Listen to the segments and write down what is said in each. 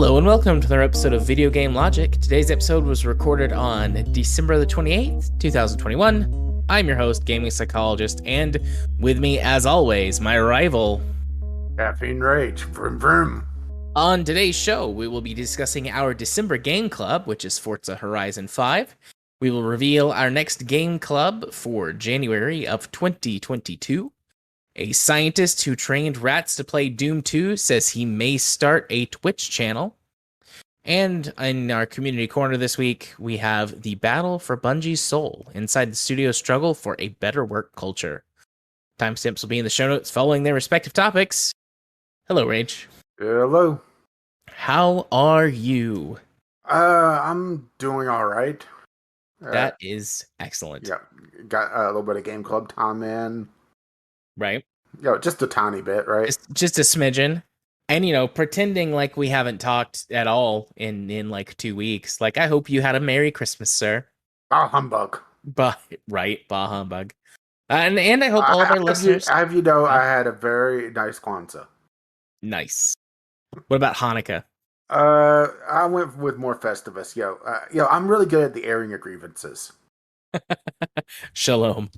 Hello and welcome to another episode of Video Game Logic. Today's episode was recorded on December the 28th, 2021. I'm your host, gaming psychologist, and with me, as always, my rival, Caffeine Rage. Vroom vroom. On today's show, we will be discussing our December Game Club, which is Forza Horizon 5. We will reveal our next Game Club for January of 2022. A scientist who trained rats to play Doom 2 says he may start a Twitch channel. And in our community corner this week, we have the battle for Bungie's soul inside the studio's struggle for a better work culture. Timestamps will be in the show notes following their respective topics. Hello, Rage. Hello. How are you? I'm doing all right. That is excellent. Yeah, got a little bit of Game Club time in. Right? Just a tiny bit, right? Just a smidgen. And, pretending like we haven't talked at all in like 2 weeks. Like, I hope you had a Merry Christmas, sir. Bah humbug. Bah humbug. And I hope all of our listeners... I had a very nice Kwanzaa. Nice. What about Hanukkah? I went with more Festivus. I'm really good at the airing of grievances. Shalom.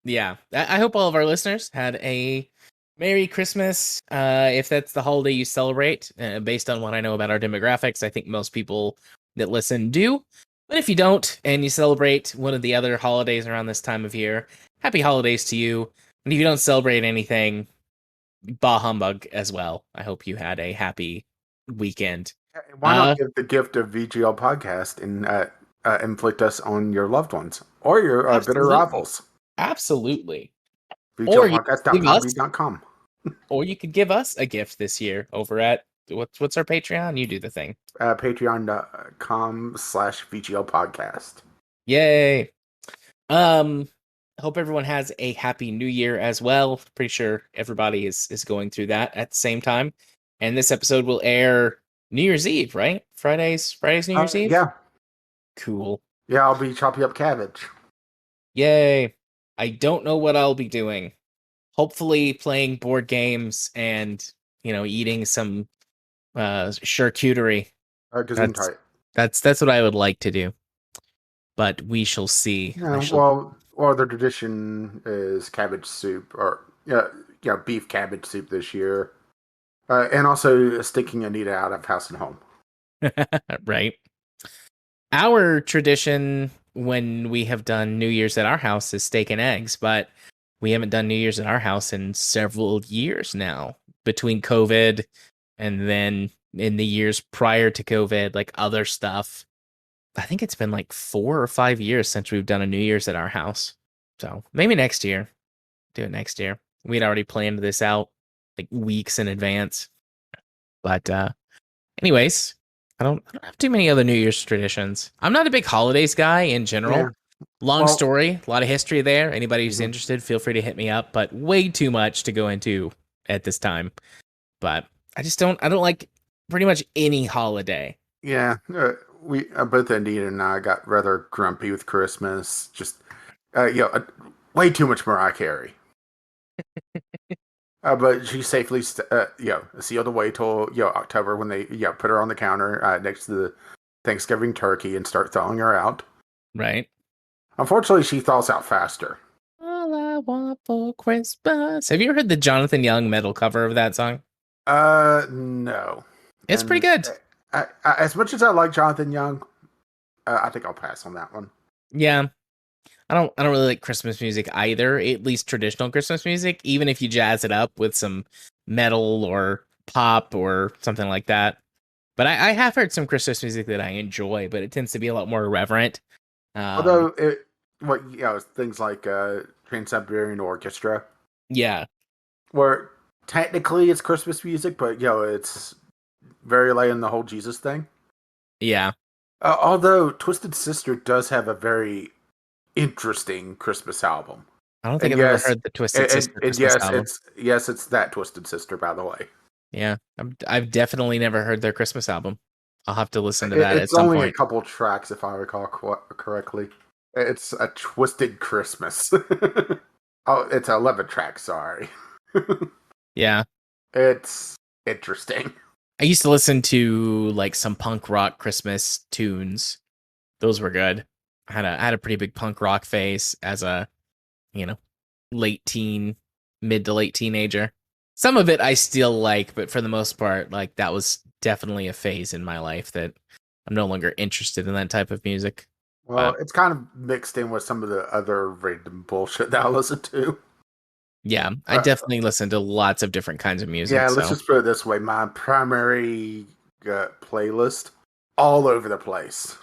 Yeah, I hope all of our listeners had a Merry Christmas. If that's the holiday you celebrate, based on what I know about our demographics, I think most people that listen do. But if you don't, and you celebrate one of the other holidays around this time of year, happy holidays to you. And if you don't celebrate anything, bah humbug as well. I hope you had a happy weekend. Why not give the gift of VGL podcast and inflict us on your loved ones or your bitter rivals? Absolutely. VGLpodcast.com. Or you could give us a gift this year over at what's our Patreon? You do the thing. Patreon.com/VGL podcast. Yay. Hope everyone has a happy new year as well. Pretty sure everybody is going through that at the same time. And this episode will air New Year's Eve, right? Friday's New Year's Eve? Yeah. Cool. Yeah, I'll be chopping up cabbage. Yay. I don't know what I'll be doing. Hopefully playing board games and, eating some charcuterie. That's what I would like to do. But we shall see. Well, the tradition is cabbage soup or beef cabbage soup this year. And also sticking Anita out of house and home. Right. Our tradition when we have done New Year's at our house is steak and eggs, but we haven't done New Year's at our house in several years now. Between COVID and then in the years prior to COVID, like other stuff. I think it's been like 4 or 5 years since we've done a New Year's at our house. So maybe next year. Do it next year. We'd already planned this out like weeks in advance. But anyways, I don't have too many other New Year's traditions. I'm not a big holidays guy in general. Yeah. Long story, a lot of history there. Anybody who's interested, feel free to hit me up, but way too much to go into at this time. But I don't like pretty much any holiday. Yeah, we both Anita and I got rather grumpy with Christmas. Just way too much Mariah Carey. But she safely sealed away till October when they put her on the counter next to the Thanksgiving turkey and start thawing her out. Right. Unfortunately, she thaws out faster. All I want for Christmas. Have you ever heard the Jonathan Young metal cover of that song? No. It's pretty good. As much as I like Jonathan Young, I think I'll pass on that one. Yeah. I don't really like Christmas music either, at least traditional Christmas music, even if you jazz it up with some metal or pop or something like that. But I have heard some Christmas music that I enjoy, but it tends to be a lot more irreverent. Although, things like Trans-Siberian Orchestra. Yeah. Where technically it's Christmas music, but, it's very late in the whole Jesus thing. Yeah. Although Twisted Sister does have a very interesting Christmas album. I don't think I've ever heard the Twisted Sister Christmas album. It's that Twisted Sister, by the way. Yeah, I've definitely never heard their Christmas album. I'll have to listen to that at some point. It's only a couple tracks, if I recall correctly. It's a Twisted Christmas. It's 11 tracks, sorry. Yeah. It's interesting. I used to listen to like some punk rock Christmas tunes. Those were good. I had a pretty big punk rock phase as a, you know, late teen, mid to late teenager. Some of it I still like, but for the most part, like that was definitely a phase in my life that I'm no longer interested in that type of music. Well, But it's kind of mixed in with some of the other random bullshit that I listen to. yeah, I Uh, definitely listen to lots of different kinds of music. yeah, let's So just put it this way: my primary playlist all over the place.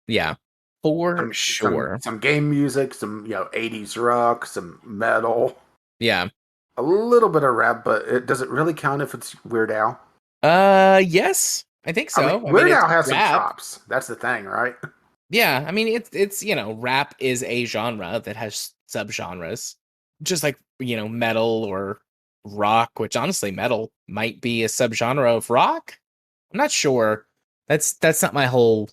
yeah, for sure. Some game music, some 80s rock, some metal, Yeah. a little bit of rap, but it does it really count if it's Weird Al? Yes, I think I mean, so. I mean, Weird it's Al has some rap. chops. That's the thing, right? Yeah, I mean, it's rap is a genre that has subgenres, just like metal or rock. Which honestly, metal might be a subgenre of rock. I'm not sure. That's not my whole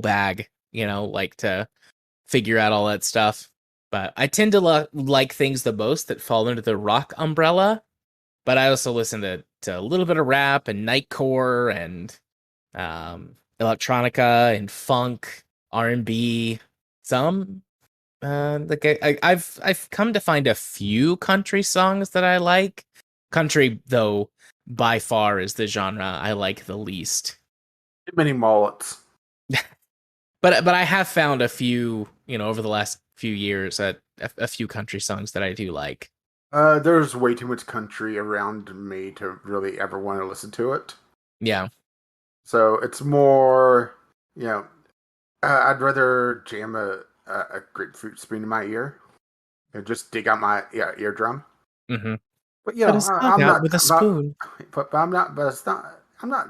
bag. Like to figure out all that stuff. But I tend to like things the most that fall under the rock umbrella. But I also listen to a little bit of rap and nightcore and electronica and funk, R&B, some like I've come to find a few country songs that I like. Country though by far is the genre I like the least. Too many mullets. But I have found a few, over the last few years a few country songs that I do like. There's way too much country around me to really ever want to listen to it. Yeah. So it's more, you know, I'd rather jam a grapefruit spoon in my ear and just dig out my eardrum. Mhm. But But a song I'm out not, with a I'm not, spoon. but I'm not, but it's not, I'm not,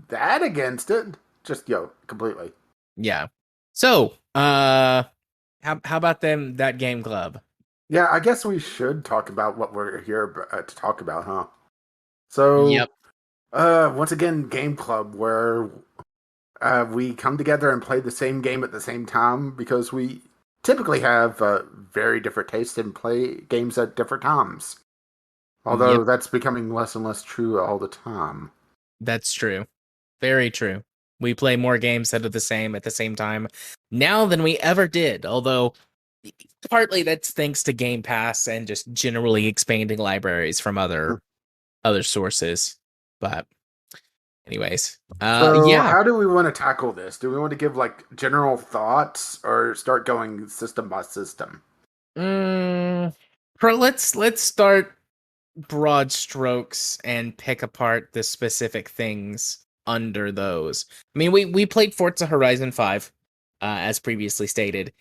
that against it. Just completely. Yeah. So, how about them that game club? Yeah, I guess we should talk about what we're here to talk about, huh? So, Yep. once again, Game Club, where we come together and play the same game at the same time because we typically have very different tastes and play games at different times. Yep. Although that's becoming less and less true all the time. That's true. Very true. We play more games that are the same at the same time now than we ever did. Although partly that's thanks to Game Pass and just generally expanding libraries from other sources. But anyways, So, yeah. how do we want to tackle this? Do we want to give like general thoughts or start going system by system? Mm, let's start broad strokes and pick apart the specific things under those. I mean, we played Forza Horizon 5, as previously stated,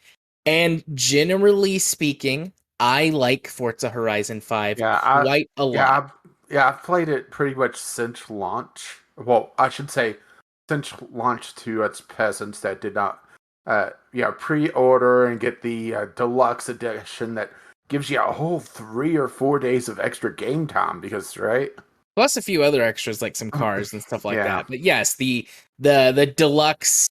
and generally speaking, I like Forza Horizon 5 Yeah, quite a lot. I've played it pretty much since launch. Well, I should say since launch to its peasants that did not, pre-order and get the deluxe edition that gives you a whole 3 or 4 days of extra game time. Because right, Plus a few other extras like some cars and stuff like yeah, that. But yes, the deluxe,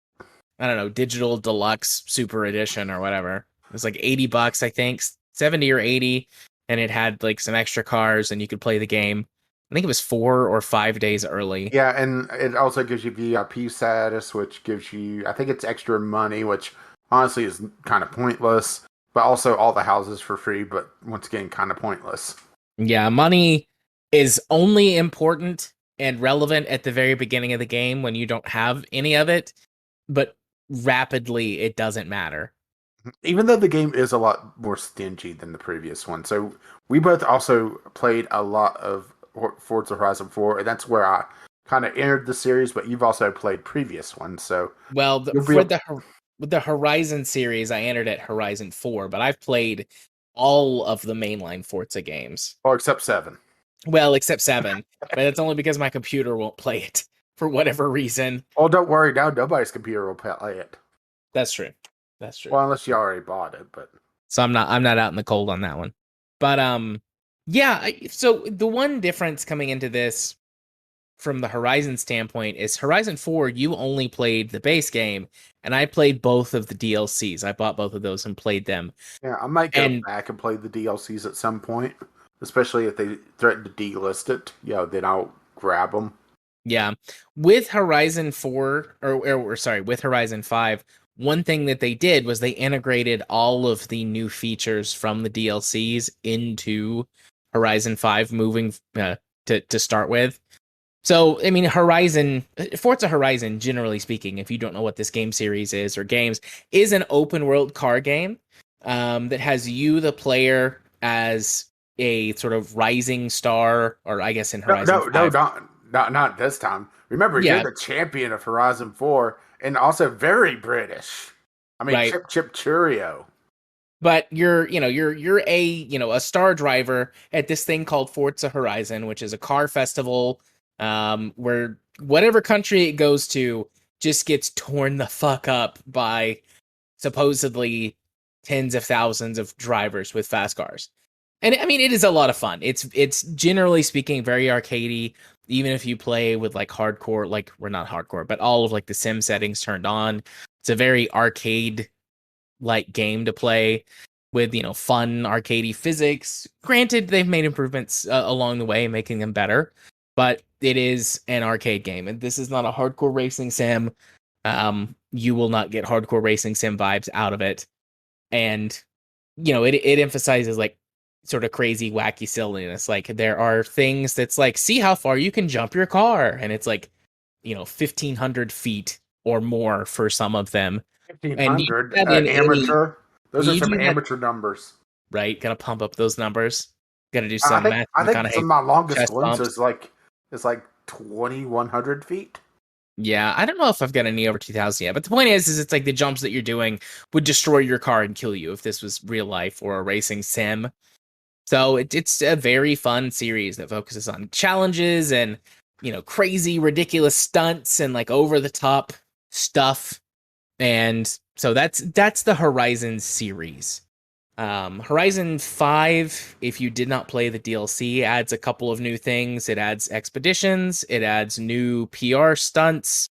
I don't know, digital deluxe super edition or whatever. It was like $80, I think, 70 or 80, and it had like some extra cars and you could play the game. I think it was 4 or 5 days early. yeah, and it also gives you VIP status, which gives you, I think it's extra money, which honestly is kind of pointless. But also all the houses for free, but once again, kind of pointless. Yeah, money is only important and relevant at the very beginning of the game when you don't have any of it, but rapidly it doesn't matter. Even though the game is a lot more stingy than the previous one. So we both also played a lot of Forza Horizon 4, and that's where I kind of entered the series, but you've also played previous ones, so Well, you'll be for able, with the Horizon series, I entered at Horizon 4, but I've played all of the mainline Forza games. or except 7. Well, except 7, but that's only because my computer won't play it for whatever reason. Oh, don't worry, now nobody's computer will play it. That's true. That's true. Well, unless you already bought it, but So I'm not out in the cold on that one. But yeah, so the one difference coming into this from the Horizon standpoint is Horizon 4 you only played the base game and I played both of the DLCs. I bought both of those and played them. yeah, I might go And back and play the DLCs at some point, especially if they threaten to delist it. Then I'll grab them. Yeah. With Horizon 4 or sorry, with Horizon 5, one thing that they did was they integrated all of the new features from the DLCs into Horizon 5 moving to start with. So, I mean, Forza Horizon, generally speaking, if you don't know what this game series is or games, is an open world car game that has you, the player, as a sort of rising star, or I guess in No, Horizon no, no, 5. not this time. Remember, you're Yeah, the champion of Horizon 4 and also very British. I mean, right. Chip Chip Churio. But you're a star driver at this thing called Forza Horizon, which is a car festival where whatever country it goes to just gets torn the fuck up by supposedly tens of thousands of drivers with fast cars. And I mean, it is a lot of fun. It's generally speaking very arcadey. Even if you play with like hardcore, like we're not hardcore, but all of like the sim settings turned on, it's a very arcade like game to play with, fun arcadey physics. Granted, they've made improvements along the way, making them better, but it is an arcade game, and this is not a hardcore racing sim. You will not get hardcore racing sim vibes out of it, and it emphasizes like sort of crazy, wacky silliness. Like there are things that's like, see how far you can jump your car, and it's like 1,500 feet or more for some of them, and you do 1500 that in any amateur. Those are you some do that, amateur numbers. right? Gotta pump up those numbers. Gotta do I some think Matthew I think some McConaughey of my longest chest glimpse bumps. is like 2100 feet. Yeah, I don't know if I've got any over 2,000 yet, but the point is it's like the jumps that you're doing would destroy your car and kill you if this was real life or a racing sim. So it's a very fun series that focuses on challenges and crazy, ridiculous stunts and like over the top stuff. And so that's the Horizon series. Horizon 5, if you did not play the DLC, adds a couple of new things. It adds expeditions, it adds new PR stunts,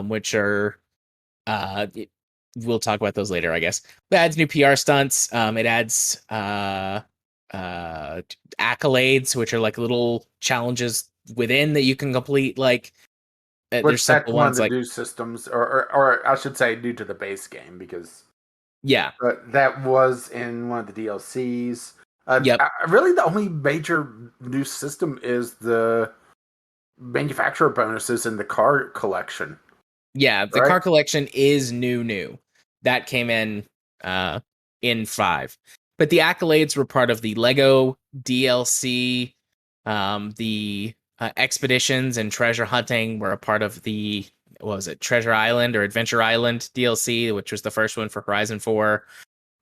which are we'll talk about those later, I guess. It adds new PR stunts. It adds uh accolades, which are like little challenges within that you can complete. Like there's Which that's simple one of ones the like new systems, or I should say, new to the base game because yeah, that was in one of the DLCs. yep. Really, the only major new system is the manufacturer bonuses in the car collection, Yeah, the right? car collection is new. That came in 5. But the accolades were part of the Lego DLC. The expeditions and treasure hunting were a part of the, what was it, Treasure Island or Adventure Island DLC, which was the first one for Horizon 4.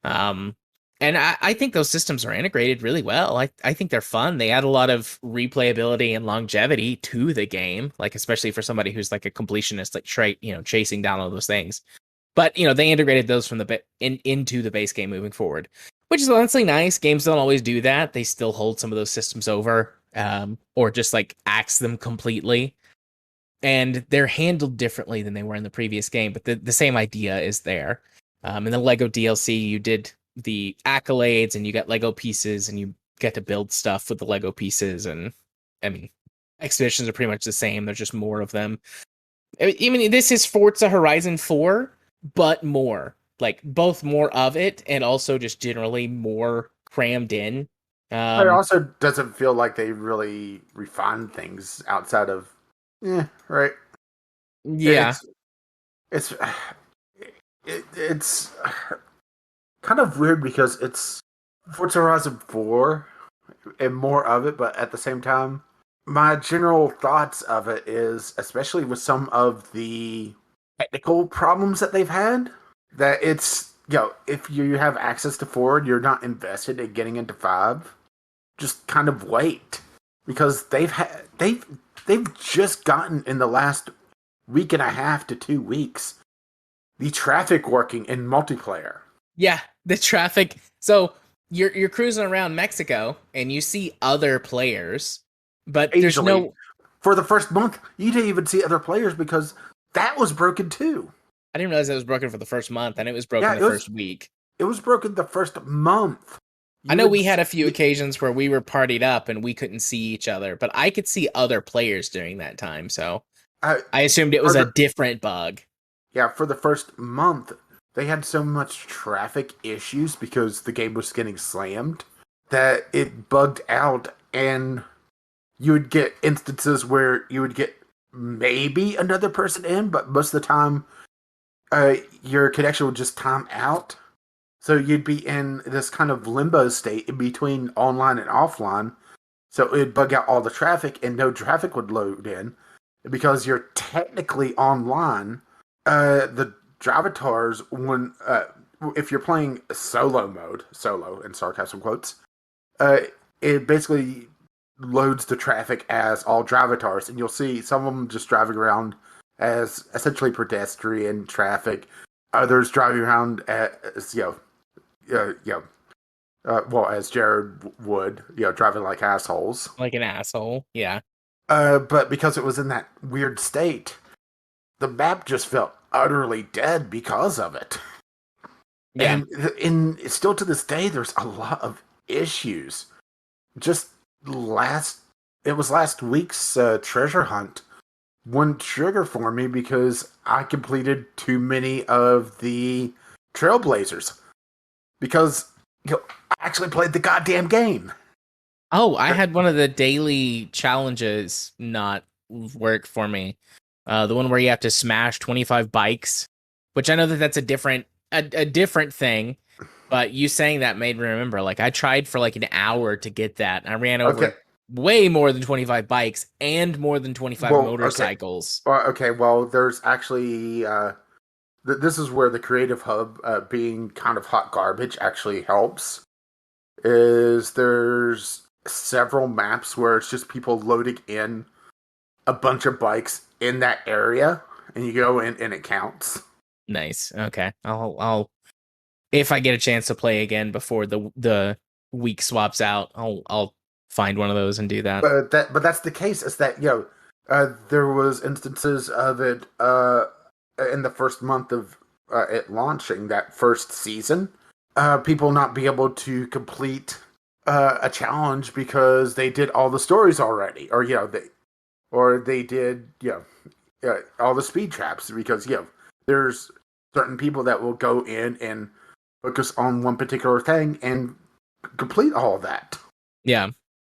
Um, and I think those systems are integrated really well. I think they're fun. They add a lot of replayability and longevity to the game, like especially for somebody who's like a completionist, like chasing down all those things. But they integrated those from into the base game moving forward, which is honestly nice. Games don't always do that. They still hold some of those systems over, or just like axe them completely. And they're handled differently than they were in the previous game, but the same idea is there. In the Lego DLC, you did the accolades and you got Lego pieces and you get to build stuff with the Lego pieces. And I mean, expeditions are pretty much the same. There's just more of them. I mean, this is Forza Horizon 4, but more like both more of it and also just generally more crammed in. But it Um, also doesn't feel like they really refined things outside of, yeah, right. yeah, It's it's it's kind of weird because it's Forza Horizon 4 and more of it, but at the same time, my general thoughts of it is, especially with some of the technical problems that they've had, that it's, if you have access to 4 and you're not invested in getting into 5, just kind of wait. Because they've just gotten in the last week and a half to 2 weeks the traffic working in multiplayer. yeah, the traffic. So you're cruising around Mexico and you see other players, but there's Easily. no. For the first month, you didn't even see other players because that was broken too. I didn't realize it was broken for the first month, and it was broken Yeah, the first week. it was broken the first month. I you know would we had a few see, occasions where we were partied up and we couldn't see each other, but I could see other players during that time, so uh, I assumed it for was a the different bug. yeah, for the first month, they had so much traffic issues because the game was getting slammed that it bugged out, and you would get instances where you would get maybe another person in, but most of the time, your connection would just time out. So you'd be in this kind of limbo state in between online and offline. So it'd bug out all the traffic, and no traffic would load in because you're technically online. The Dravatars, when if you're playing solo mode, solo in sarcasm quotes, uh, it basically loads the traffic as all Dravatars, and you'll see some of them just driving around as essentially pedestrian traffic, others driving around as well, as Jared would, driving like assholes. Like an asshole. Yeah. But because it was in that weird state, the map just felt utterly dead because of it. Yeah. And still to this day, there's a lot of issues. Just it was last week's treasure hunt won trigger for me because I completed too many of the Trailblazers because I actually played the goddamn game. Oh, I had one of the daily challenges not work for me. The one where you have to smash 25 bikes, which I know that that's a different thing, but you saying that made me remember. Like I tried for like an hour to get that. I ran Okay, over way more than 25 bikes and more than 25 well, okay, motorcycles. okay. Well, there's actually this is where the creative hub being kind of hot garbage actually helps. Is there's several maps where it's just people loading in a bunch of bikes in that area, and you go in and it counts. Nice. Okay. I'll if I get a chance to play again before the week swaps out, I'll find one of those and do that. But that's the case. Is that there was instances of it in the first month of it launching that first season, people not be able to complete a challenge because they did all the stories already, or they did all the speed traps because there's certain people that will go in and focus on one particular thing and complete all of that. Yeah.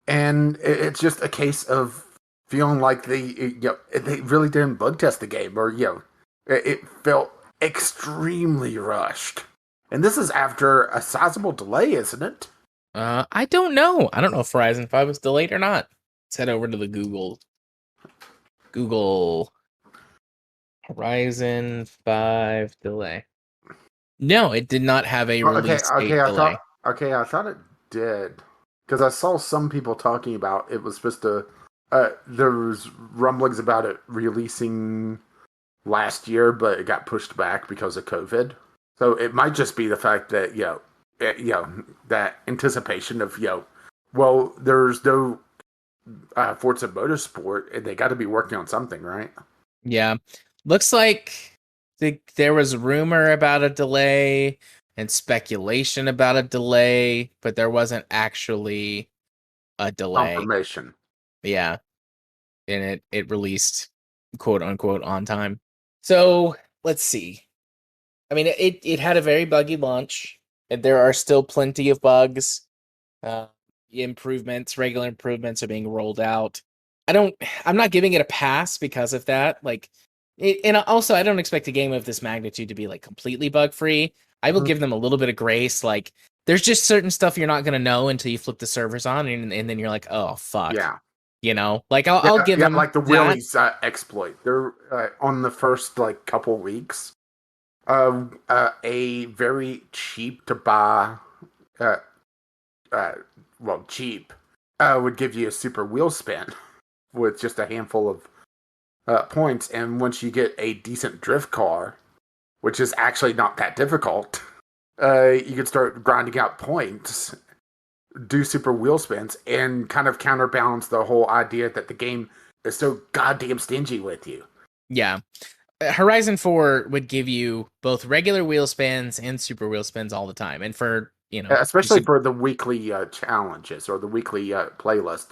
And it's just a case of feeling like they really didn't bug test the game, or it felt extremely rushed. And this is after a sizable delay, isn't it? I don't know. I don't know if Horizon 5 was delayed or not. Let's head over to the Google Horizon 5 delay. No, it did not have a release date delay. I thought it did because I saw some people talking about it was supposed to. There was rumblings about it releasing last year, but it got pushed back because of COVID. So it might just be the fact that that anticipation of well, there's no Forza Motorsport, and they got to be working on something, right? Yeah. Looks like there was rumor about a delay and speculation about a delay, but there wasn't actually a delay. Confirmation. Yeah. And it released quote unquote on time. So let's see. I mean, it had a very buggy launch. And there are still plenty of bugs. Regular improvements are being rolled out. I'm not giving it a pass because of that. Like, and also I don't expect a game of this magnitude to be like completely bug free. I will give them a little bit of grace. Like, there's just certain stuff you're not gonna know until you flip the servers on, and then you're like, oh fuck, Yeah. Like I'll give them like the that. Willys exploit. They're on the first like couple weeks. A very cheap to buy, uh, cheap, would give you a super wheel spin with just a handful of points, and once you get a decent drift car, which is actually not that difficult, you can start grinding out points, do super wheel spins, and kind of counterbalance the whole idea that the game is so goddamn stingy with you. Yeah. Horizon 4 would give you both regular wheel spins and super wheel spins all the time. And for It's especially for the weekly challenges or the weekly playlist.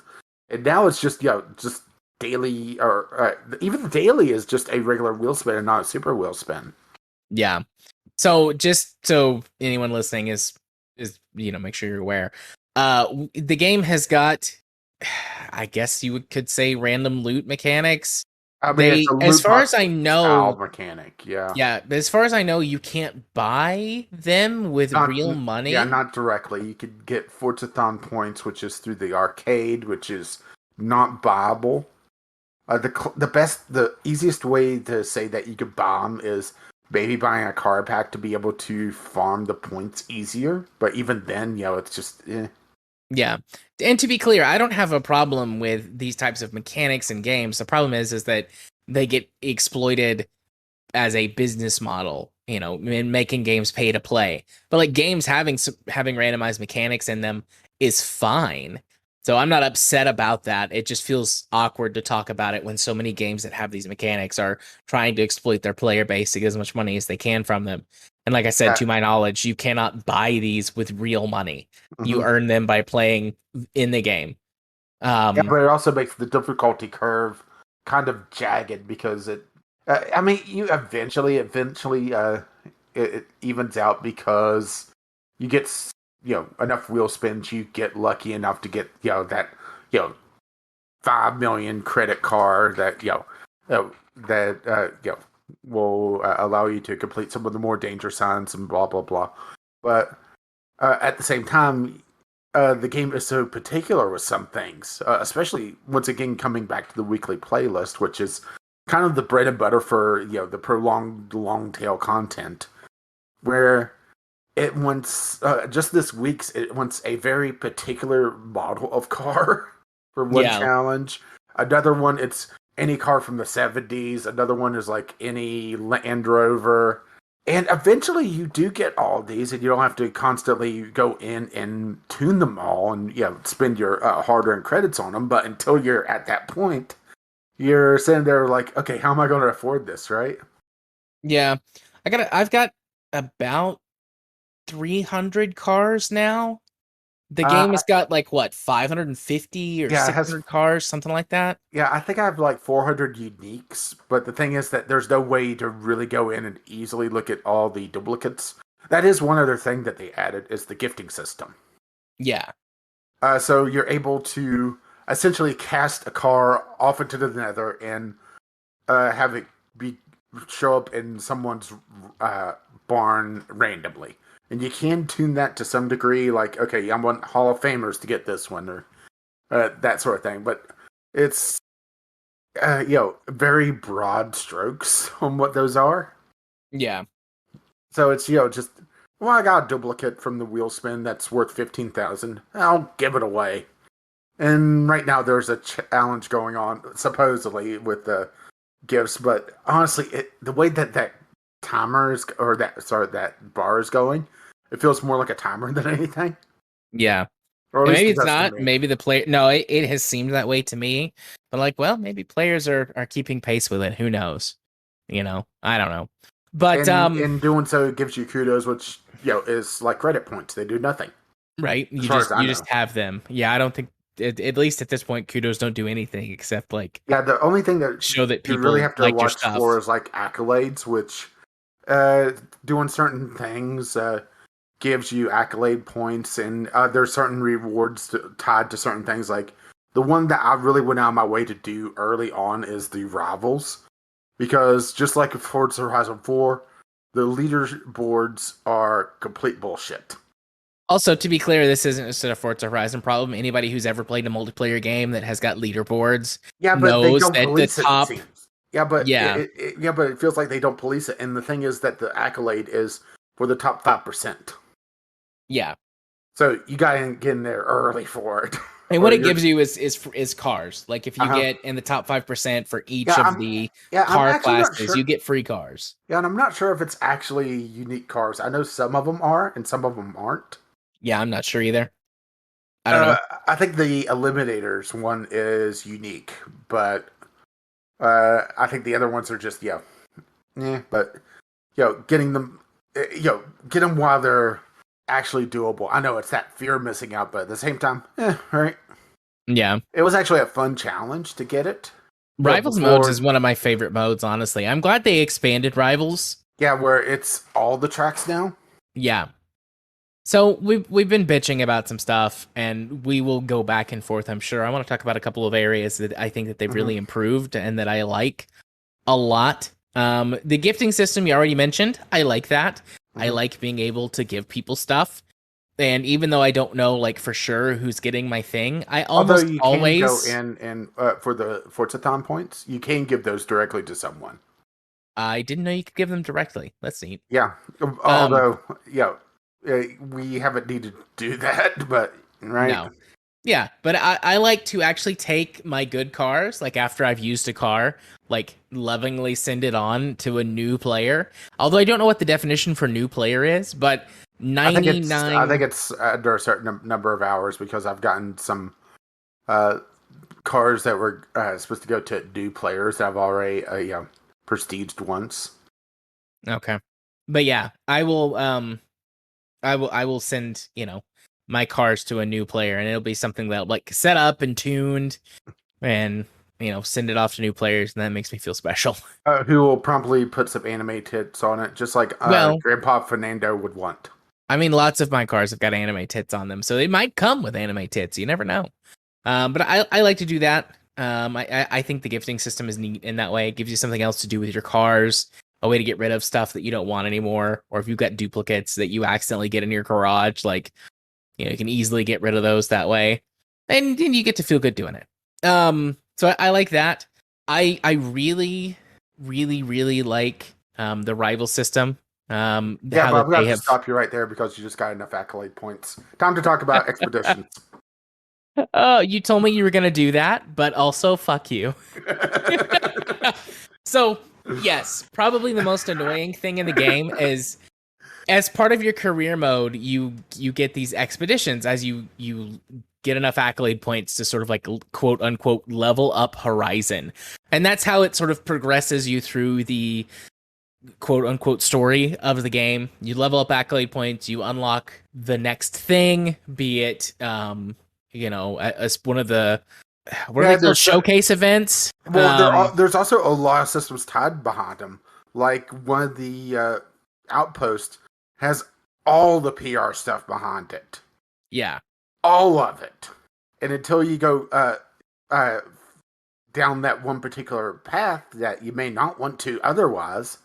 And now it's just just daily or even the daily is just a regular wheel spin and not a super wheel spin. yeah. So just so anyone listening is make sure you're aware. The game has got, I guess could say, random loot mechanics. I mean, it's a As loot far as box I style know, mechanic. Yeah. yeah, as far as I know, you can't buy them with Not, real yeah, money. not directly. You could get Forzathon points, which is through the arcade, which is not buyable. The easiest way to say that you could bomb is maybe buying a car pack to be able to farm the points easier. But even then, it's just Yeah. And to be clear, I don't have a problem with these types of mechanics in games. The problem is that they get exploited as a business model, in making games pay to play. But like games having randomized mechanics in them is fine. So I'm not upset about that. It just feels awkward to talk about it when so many games that have these mechanics are trying to exploit their player base to get as much money as they can from them. And like I said, yeah. to my knowledge, you cannot buy these with real money. You Mhm. earn them by playing in the game. Yeah, Um, but it also makes the difficulty curve kind of jagged because it. I mean, you eventually, it evens out because you get enough wheel spins. You get lucky enough to get that you know 5 million credit card that that will allow you to complete some of the more danger signs and blah blah blah. But at the same time, the game is so particular with some things, especially once again coming back to the weekly playlist, which is kind of the bread and butter for the prolonged long tail content, where it wants just this week's it wants a very particular model of car for one yeah, challenge. Another one, it's any car from the 70s. Another one is like any Land Rover. And eventually you do get all of these, and you don't have to constantly go in and tune them all and spend your hard-earned credits on them. But until you're at that point, you're sitting there like, okay, how am I going to afford this, right? yeah. I've got about 300 cars now. The game Uh, has got like what, 550 or yeah, it has 600 cars, something like that. Yeah, I think I have like 400 uniques, but the thing is that there's no way to really go in and easily look at all the duplicates. That is one other thing that they added is the gifting system. Yeah. So you're able to essentially cast a car off into the nether and have it be show up in someone's barn randomly. And you can tune that to some degree, like, okay, I want Hall of Famers to get this one, or that sort of thing. But it's very broad strokes on what those are. Yeah. So it's just I got a duplicate from the wheel spin that's worth 15,000. I'll give it away. And right now there's a challenge going on supposedly with the gifts, but honestly, the way that timer is or that bar is going, it feels more like a timer than anything, Yeah. or at And least maybe it it's does to not. me. Maybe the player. No, it has seemed that way to me. But like, well, maybe players are keeping pace with it. Who knows? I don't know. But And in doing so, it gives you kudos, which is like credit points. They do nothing, right. as You far as just I you know. just have them. Yeah, I don't think at least at this point, kudos don't do anything except like Yeah, the only thing that show that you really people have to liked your watch for stuff. is like accolades, which uh, doing certain things gives you accolade points, and there's certain rewards tied to certain things. Like the one that I really went out of my way to do early on is the rivals, because just like Forza Horizon 4, the leaderboards are complete bullshit. Also, to be clear, this isn't just a Forza Horizon problem. Anybody who's ever played a multiplayer game that has got leaderboards Yeah, but they knows don't that the police it. It top, seems. Yeah, but yeah, it feels like they don't police it. And the thing is that the accolade is for the top 5%. yeah. So you gotta get in there early for it, And what or it you're gives you is cars. Like if you uh-huh. get in the top 5% for each Yeah, of the I'm car actually not classes, you sure. get free cars. Yeah, and I'm not sure if it's actually unique cars. I know some of them are, and some of them aren't. Yeah, I'm not sure either. I don't Uh, know. I think the Eliminators one is unique, but I think the other ones are just yeah. But getting them, get them while they're actually doable. I know it's that fear of missing out, but at the same time, right? Yeah. It was actually a fun challenge to get it. Rivals modes is Before, one of my favorite modes, honestly. I'm glad they expanded Rivals. yeah, where it's all the tracks now. Yeah. So we've been bitching about some stuff, and we will go back and forth, I'm sure. I want to talk about a couple of areas that I think that they've Hmm. really improved and that I like a lot. The gifting system you already mentioned, I like that. I Hmm. like being able to give people stuff. And even though I don't know like for sure who's getting my thing, I Although almost you can go always in and for the Forzathon points, you can give those directly to someone. I didn't know you could give them directly. That's neat. Yeah. Um, Although, yeah, we haven't needed to do that, but right. no. Yeah, but I like to actually take my good cars, like after I've used a car, like lovingly send it on to a new player. Although I don't know what the definition for new player is, but I think 99. it's under a certain number of hours because I've gotten some uh, cars that were supposed to go to new players that I've already prestiged once. Okay. But yeah, I will send, my cars to a new player, and it'll be something that like set up and tuned and send it off to new players, and that makes me feel special. Who will promptly put some anime tits on it, just like Well, Grandpa Fernando would want. I mean, lots of my cars have got anime tits on them, so they might come with anime tits. You never know. But I like to do that. I think the gifting system is neat in that way. It gives you something else to do with your cars, a way to get rid of stuff that you don't want anymore, or if you've got duplicates that you accidentally get in your garage, like you can easily get rid of those that way, and you get to feel good doing it. So I like that. I really, really, really like the rival system. Yeah, How but I'm that going to they have to have. stop you right there because you just got enough accolade points. Time to talk about expeditions. Oh, you told me you were gonna do that, but also fuck you. So yes, probably the most annoying thing in the game is as part of your career mode, you get these expeditions as you get enough accolade points to sort of like quote unquote level up Horizon, and that's how it sort of progresses you through the quote unquote story of the game. You level up accolade points, you unlock the next thing, be it as one of the what are Yeah, they called, showcase events. there's also a lot of systems tied behind them. Like one of the outposts has all the PR stuff behind it, Yeah. all of it. And until you go uh, down that one particular path that you may not want to otherwise,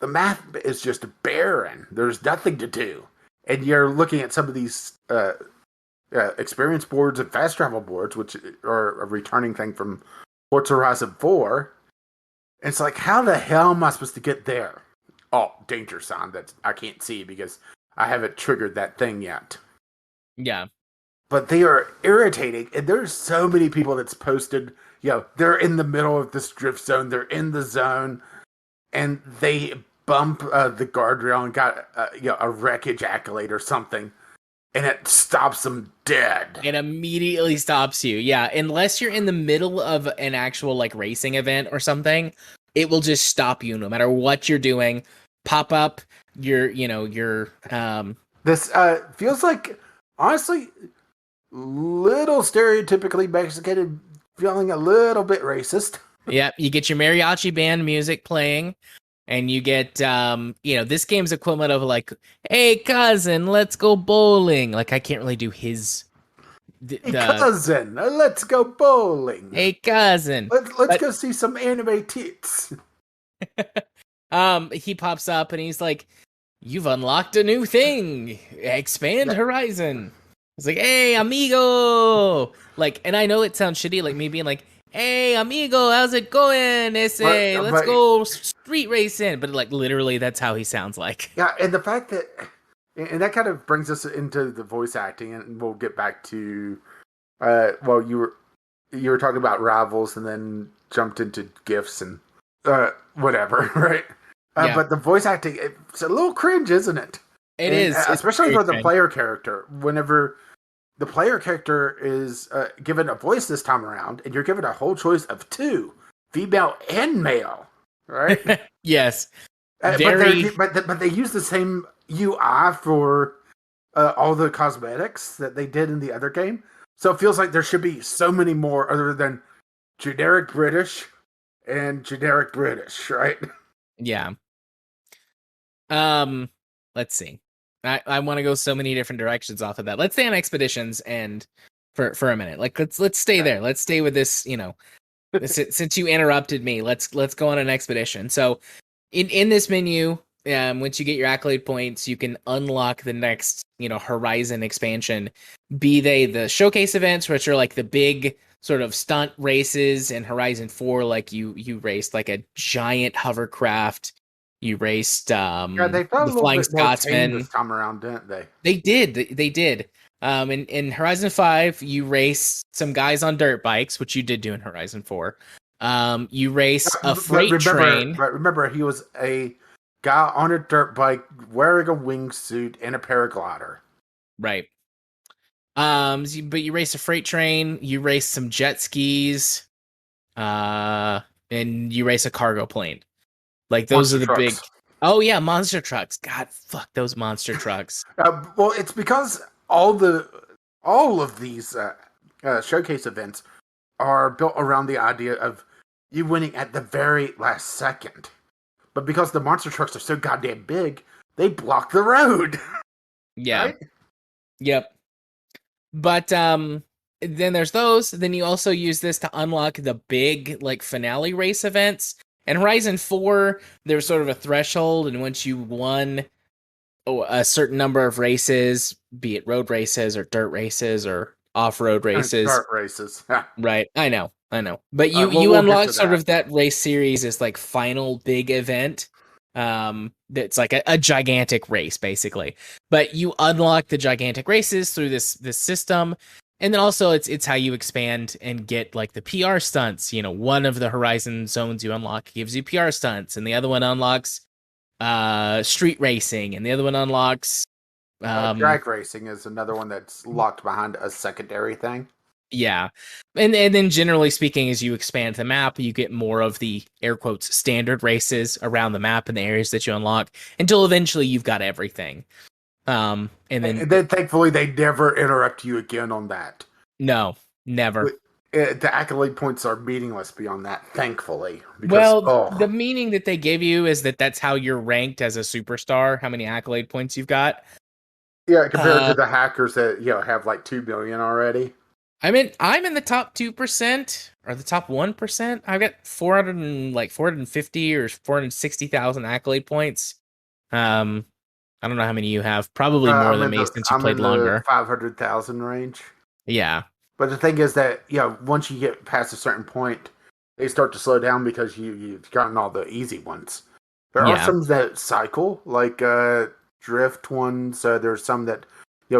the map is just barren. There's nothing to do, and you're looking at some of these experience boards and fast travel boards, which are a returning thing from Forza Horizon 4. It's like, how the hell am I supposed to get there? Oh, danger sign that I can't see because I haven't triggered that thing yet. Yeah. But they are irritating, and there's so many people that's posted, they're in the middle of this drift zone, they're in the zone, and they bump the guardrail and got a wreckage accolade or something, and it stops them dead. It immediately stops you. Yeah, unless you're in the middle of an actual like racing event or something, it will just stop you no matter what you're doing. Pop up your This feels like, honestly, little stereotypically Mexican, feeling a little bit racist. yeah, you get your mariachi band music playing, and you get this game's equivalent of like, hey cousin, let's go bowling. Like I can't really do his Hey the cousin, let's go bowling. hey cousin. Let's But go see some anime tits. he pops up and he's like, you've unlocked a new thing. Expand Yeah, horizon. It's like, hey, amigo. Like, and I know it sounds shitty, like me being like, hey, amigo, how's it going? Ese, let's but go street racing. But like, literally, that's how he sounds like. yeah, and the fact that, and that kind of brings us into the voice acting, and we'll get back to, well, you were talking about rivals, and then jumped into gifts and whatever, right? Yeah, But the voice acting, it's a little cringe, isn't it? it And is. It's especially very for the strange. player character. Whenever the player character is given a voice this time around, and you're given a whole choice of two, female and male, right? Yes, But very. but they use the same UI for all the cosmetics that they did in the other game. So it feels like there should be so many more other than generic British and generic British, right? Yeah. Let's see. I want to go so many different directions off of that. Let's stay on expeditions and for a minute. Like let's stay there. Let's stay with this, since you interrupted me, let's go on an expedition. So in this menu, once you get your accolade points, you can unlock the next, Horizon expansion. Be they the showcase events, which are like the big sort of stunt races in Horizon 4, like you raced like a giant hovercraft. You raced Yeah, they felt a the little Flying bit more tame Scotsman. this time around, didn't they? They did. They did. In Horizon 5, you race some guys on dirt bikes, which you did do in Horizon 4. You race a freight train. But remember, he was a guy on a dirt bike wearing a wingsuit and a paraglider. Right. But you race a freight train, you race some jet skis, and you race a cargo plane. Like those Monster are the big. trucks. Oh yeah, monster trucks. God, fuck those monster trucks. Well, it's because all of these showcase events are built around the idea of you winning at the very last second. But because the monster trucks are so goddamn big, they block the road. Yeah. Right? Yep. But then there's those. Then you also use this to unlock the big like finale race events. In Horizon 4, there's sort of a threshold, and once you won a certain number of races, be it road races or dirt races or off-road races. Dirt races. Right. I know. But you we'll get unlock to sort that. of that race series as like final big event. That's like a gigantic race, basically. But you unlock the gigantic races through this system. And then also it's how you expand and get like the PR stunts. One of the Horizon zones you unlock gives you PR stunts, and the other one unlocks street racing, and the other one unlocks Drag racing is another one that's locked behind a secondary thing. yeah. And then generally speaking, as you expand the map, you get more of the air quotes standard races around the map and the areas that you unlock until eventually you've got everything. And then Thankfully they never interrupt you again on that. no, never. The accolade points are meaningless beyond that, thankfully. Because Well, the meaning that they give you is that's how you're ranked as a superstar, how many accolade points you've got. yeah, compared to the hackers that have like 2 billion already. I'm in the top 2% or the top 1%. I've got 450 or 460,000 accolade points. I don't know how many you have. Probably more than me since you played longer. 500,000 range. Yeah. But the thing is that once you get past a certain point, they start to slow down because you've gotten all the easy ones. There are some that cycle, like drift ones. There's some that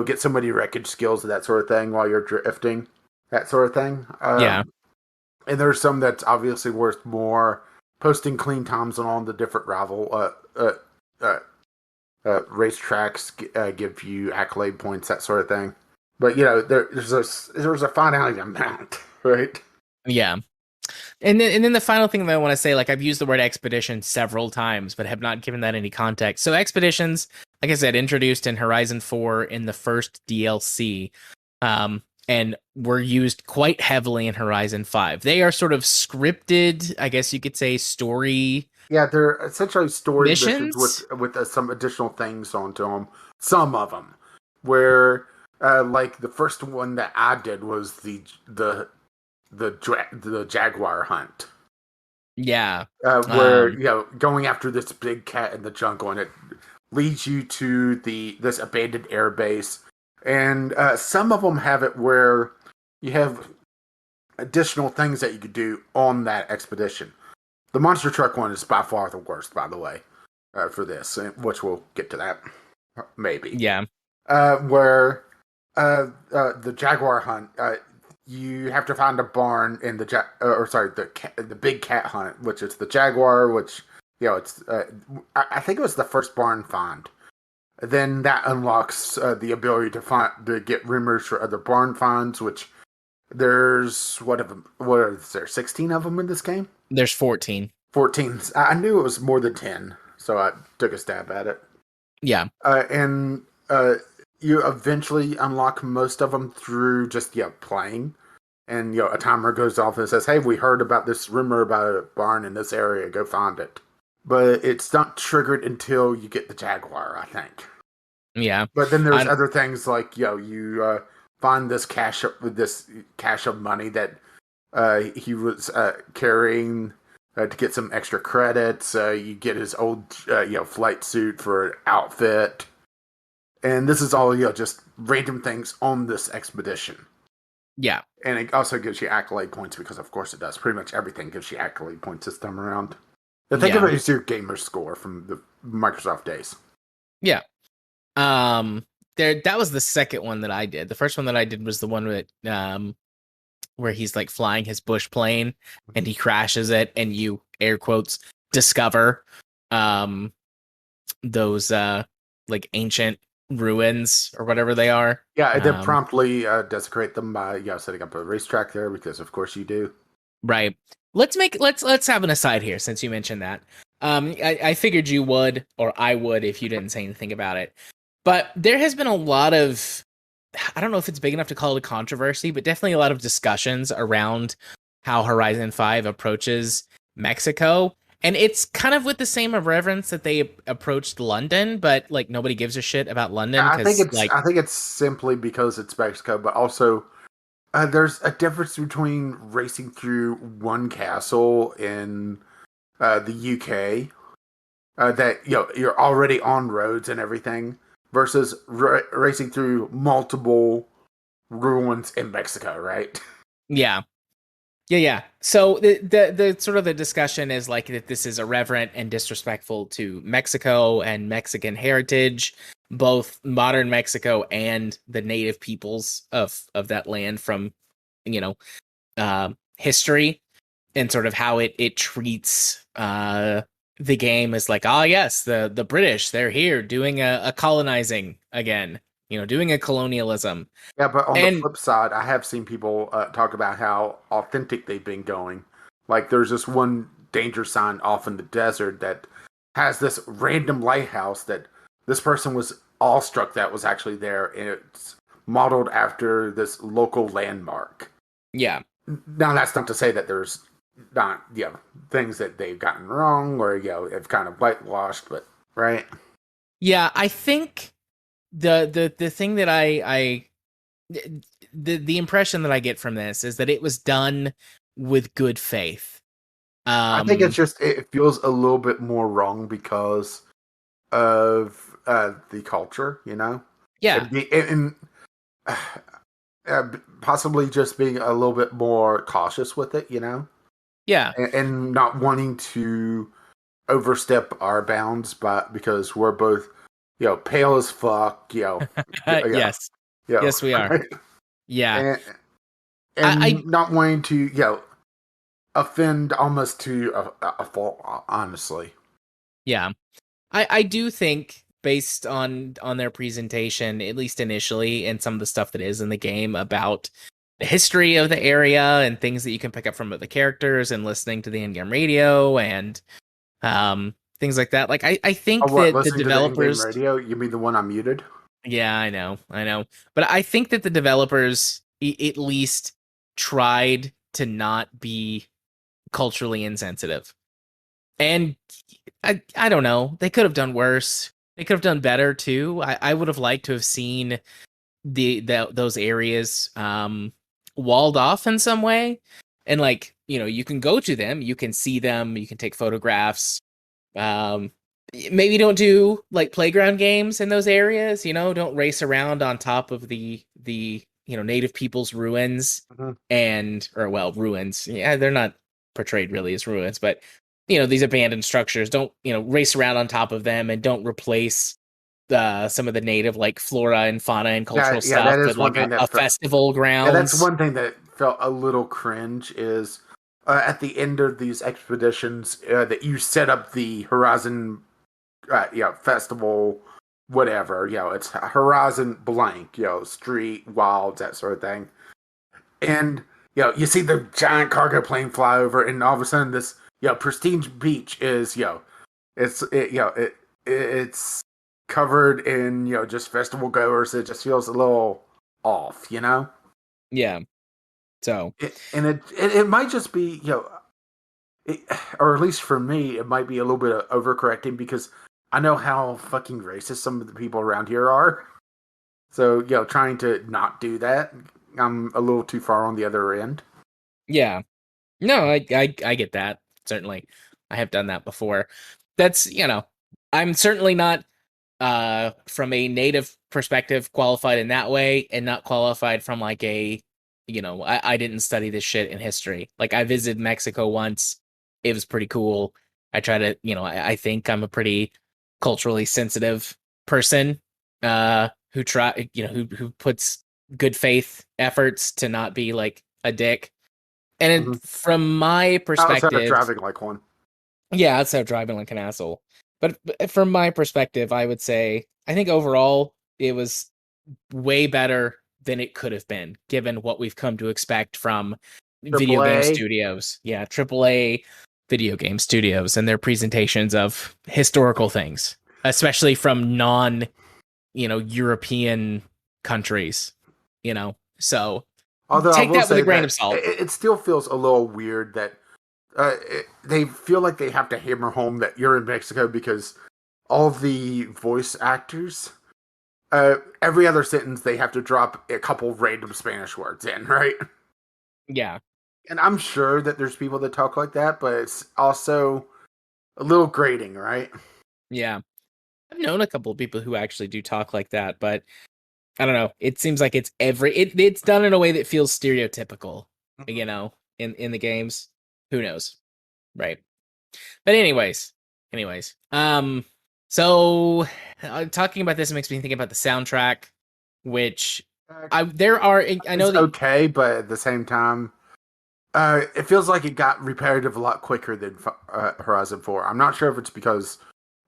get somebody wreckage skills and that sort of thing while you're drifting, that sort of thing. Yeah. And there's some that's obviously worth more. Posting clean times on all the different rival racetracks give you accolade points, that sort of thing. But there's a finite amount, right? Yeah. And then the final thing that I want to say, like I've used the word expedition several times, but have not given that any context. So expeditions, like I said, introduced in Horizon 4 in the first DLC, and were used quite heavily in Horizon 5. They are sort of scripted, I guess you could say, story. Yeah, they're essentially story missions with some additional things onto them. Some of them, where like the first one that I did was the jaguar hunt. Yeah. Where going after this big cat in the jungle, and it leads you to this abandoned air base. And some of them have it where you have additional things that you could do on that expedition. The monster truck one is by far the worst, by the way, for this, which we'll get to that maybe. Yeah. Where the jaguar hunt, you have to find a barn in the big cat hunt, which is the jaguar, which it's I think it was the first barn find. Then that unlocks the ability to get rumors for other barn finds, which there's what is there 16 of them in this game? There's 14. 14. I knew it was more than 10, so I took a stab at it. Yeah. And you eventually unlock most of them through just playing, and a timer goes off and says, "Hey, we heard about this rumor about a barn in this area. Go find it." But it's not triggered until you get the Jaguar, I think. Yeah. But then there's I'm, other things like you find this cache of money that he was carrying to get some extra credits. You get his old flight suit for outfit, and this is all just random things on this expedition. yeah. And it also gives you accolade points because, of course, it does. Pretty much everything gives you accolade points this time around. Now, think of Yeah. it as your gamer score from the Microsoft days. Yeah. That was the second one that I did. The first one that I did was the one with where he's like flying his bush plane and he crashes it, and you air quotes discover those like ancient ruins or whatever they are. Yeah, and then promptly desecrate them by setting up a racetrack there because, of course, you do. Right. Let's have an aside here since you mentioned that. I figured you would, or I would, if you didn't say anything about it. But there has been a lot of, I don't know if it's big enough to call it a controversy, but definitely a lot of discussions around how Horizon 5 approaches Mexico. And it's kind of with the same irreverence that they approached London, but like nobody gives a shit about London because like, I think it's simply because it's Mexico, but also there's a difference between racing through one castle in the UK that you're already on roads and everything versus racing through multiple ruins in Mexico, right? yeah. Yeah. So the sort of the discussion is like that this is irreverent and disrespectful to Mexico and Mexican heritage, both modern Mexico and the native peoples of that land from, history, and sort of how it treats the game as like, oh yes, the British, they're here doing a colonizing again, doing a colonialism. Yeah, but on the And flip side, I have seen people talk about how authentic they've been going. Like, there's this one danger sign off in the desert that has this random lighthouse that this person was awestruck that was actually there, and it's modeled after this local landmark. yeah. Now, that's not to say that there's not, things that they've gotten wrong or, have kind of whitewashed, but, right? Yeah, I think the thing that I the impression that I get from this is that it was done with good faith. I think it's just, it feels a little bit more wrong because of the culture, Yeah. and possibly just being a little bit more cautious with it, Yeah. and not wanting to overstep our bounds, but because we're both, pale as fuck, Yes. Yes, we are. right? Yeah. and I not wanting to, offend almost to a fault, honestly. yeah. I do think based on their presentation, at least initially, and some of the stuff that is in the game about the history of the area and things that you can pick up from the characters and listening to the in-game radio and things like that. Like I Oh, think what? that the Listening to the in-game developers, radio? You mean the one I muted? yeah, I know. But I think that the developers at least tried to not be culturally insensitive. And I don't know. They could have done worse. They could have done better too. I would have liked to have seen those areas walled off in some way. And like, you can go to them, you can see them, you can take photographs. Maybe don't do like playground games in those areas, don't race around on top of the native people's ruins Mm-hmm. ruins. Yeah, they're not portrayed really as ruins, but these abandoned structures, don't race around on top of them, and don't replace some of the native like flora and fauna and cultural Yeah, that stuff is with one like thing a that festival yeah, that's grounds. one thing that felt a little cringe is at the end of these expeditions that you set up the Horizon festival, whatever, it's Horizon blank, street wilds, that sort of thing. And you see the giant cargo plane fly over, and all of a sudden this pristine beach is it's covered in, just festival goers, it just feels a little off, Yeah. So And it might just be, it, or at least for me, it might be a little bit of overcorrecting because I know how fucking racist some of the people around here are. So, trying to not do that, I'm a little too far on the other end. yeah. No, I get that. Certainly. I have done that before. That's, I'm certainly not from a native perspective qualified in that way, and not qualified from like I didn't study this shit in history. Like, I visited Mexico once. It was pretty cool. I try to, I think I'm a pretty culturally sensitive person who try, who puts good faith efforts to not be like a dick. And Mm-hmm. from my Outside of perspective, driving like one. yeah, outside of driving like an asshole. But from my perspective, I would say I think overall it was way better than it could have been, given what we've come to expect from video Triple game A. studios. Yeah, AAA video game studios and their presentations of historical things, especially from non, European countries, So Although I take will that with a say grain of that salt. it still feels a little weird that they feel like they have to hammer home that you're in Mexico because all the voice actors, every other sentence they have to drop a couple random Spanish words in, right? Yeah. And I'm sure that there's people that talk like that, but it's also a little grating, right? Yeah. I've known a couple of people who actually do talk like that, but I don't know. It seems like it's done in a way that feels stereotypical, in the games. Who knows? Right. But anyways. So talking about this makes me think about the soundtrack, which I know It's that okay, but at the same time, it feels like it got repetitive a lot quicker than Horizon 4. I'm not sure if it's because,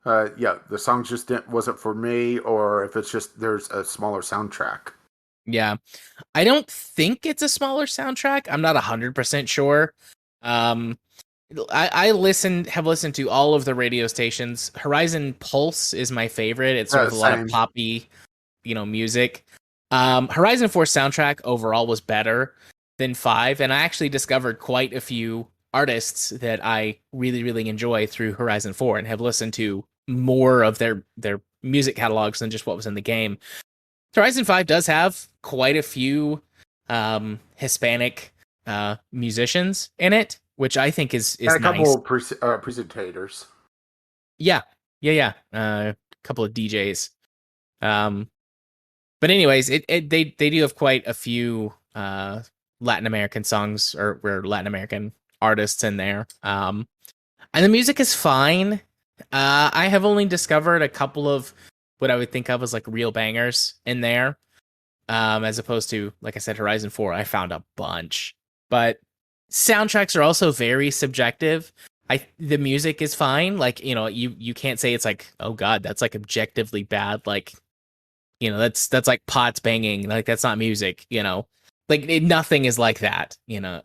the song just wasn't for me, or if it's just there's a smaller soundtrack. yeah. I don't think it's a smaller soundtrack. I'm not 100% sure. Um have listened to all of the radio stations. Horizon Pulse is my favorite. It's sort of a lot of Same. poppy, music. Horizon 4 soundtrack overall was better than 5, and I actually discovered quite a few artists that I really, really enjoy through Horizon 4 and have listened to more of their music catalogs than just what was in the game. Horizon 5 does have quite a few Hispanic musicians in it, which I think And is a couple nice. of presentators. Yeah. Yeah. A couple of DJs. Um but anyways, they do have quite a few Latin American songs or Latin American artists in there. And the music is fine. I have only discovered a couple of what I would think of as like real bangers in there. As opposed to, like I said, Horizon 4, I found a bunch. But soundtracks are also very subjective. The music is fine. Like, you can't say it's like, oh god, that's like objectively bad. Like, that's like pots banging. Like, that's not music. Like, nothing is like that.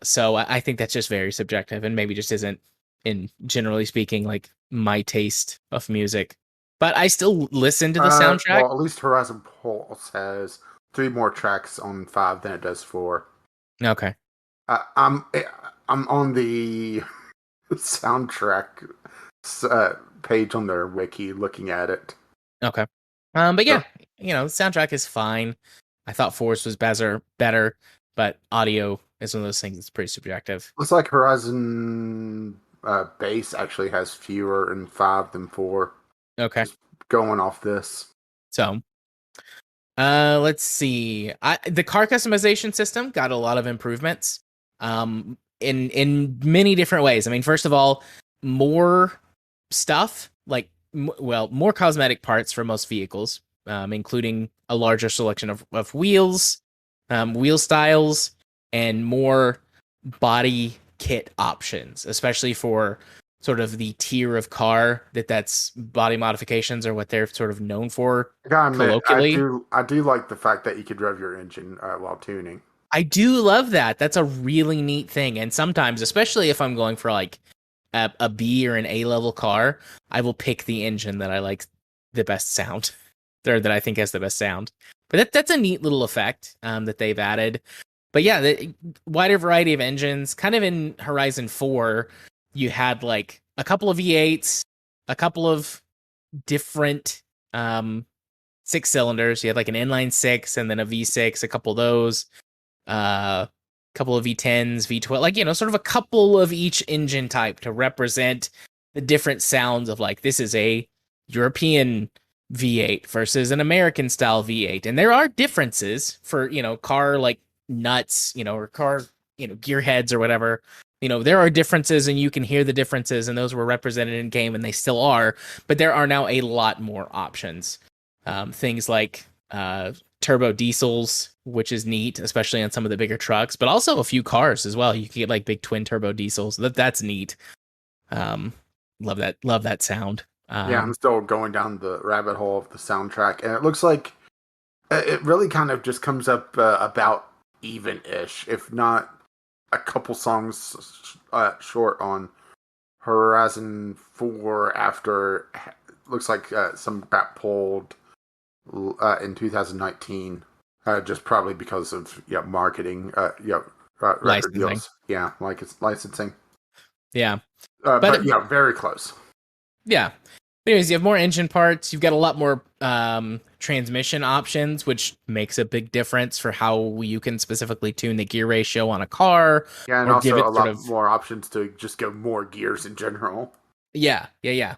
So I think that's just very subjective and maybe just isn't, in generally speaking, like my taste of music. But I still listen to the soundtrack. Well, at least Horizon Pulse has 3 more tracks on 5 than it does 4. Okay. Uh, I'm I'm on the soundtrack page on their wiki looking at it. Okay. But So, yeah, the soundtrack is fine. I thought Force was better, but audio is one of those things that's pretty subjective. looks like Horizon base actually has fewer in 5 than 4. Okay. Just going off this. So, let's see. The car customization system got a lot of improvements. In many different ways. I mean, first of all, more stuff like more cosmetic parts for most vehicles, including a larger selection of wheels, wheel styles, and more body kit options, especially for sort of the tier of car that's body modifications are what they're sort of known for I gotta admit, colloquially. I do like the fact that you could rev your engine while tuning. I do love that. That's a really neat thing. And sometimes, especially if I'm going for like a B or an A level car, I will pick the engine that I like the best sound. that I think has the best sound. But that's a neat little effect that they've added. But yeah, the wider variety of engines. Kind of in Horizon 4, you had like a couple of V8s, a couple of different six cylinders. You had like an inline six and then a V6, a couple of those, couple of V10s, V12, like, sort of a couple of each engine type to represent the different sounds of like, this is a European V8 versus an American style V8. And there are differences for, car like nuts, or car, gear heads or whatever. There are differences and you can hear the differences, and those were represented in game and they still are, but there are now a lot more options. Things like turbo diesels, which is neat, especially on some of the bigger trucks, but also a few cars as well. You can get like big twin turbo diesels. That's neat. Love that sound. Yeah, I'm still going down the rabbit hole of the soundtrack, and it looks like it really kind of just comes up about even-ish, if not a couple songs short on Horizon 4 after looks like some got pulled in 2019, just probably because of marketing, record deals. Yeah, like it's licensing. Yeah. But yeah, very close. Yeah. Anyways, you have more engine parts. You've got a lot more transmission options, which makes a big difference for how you can specifically tune the gear ratio on a car. Yeah, and also a lot more options to just go more gears in general. Yeah.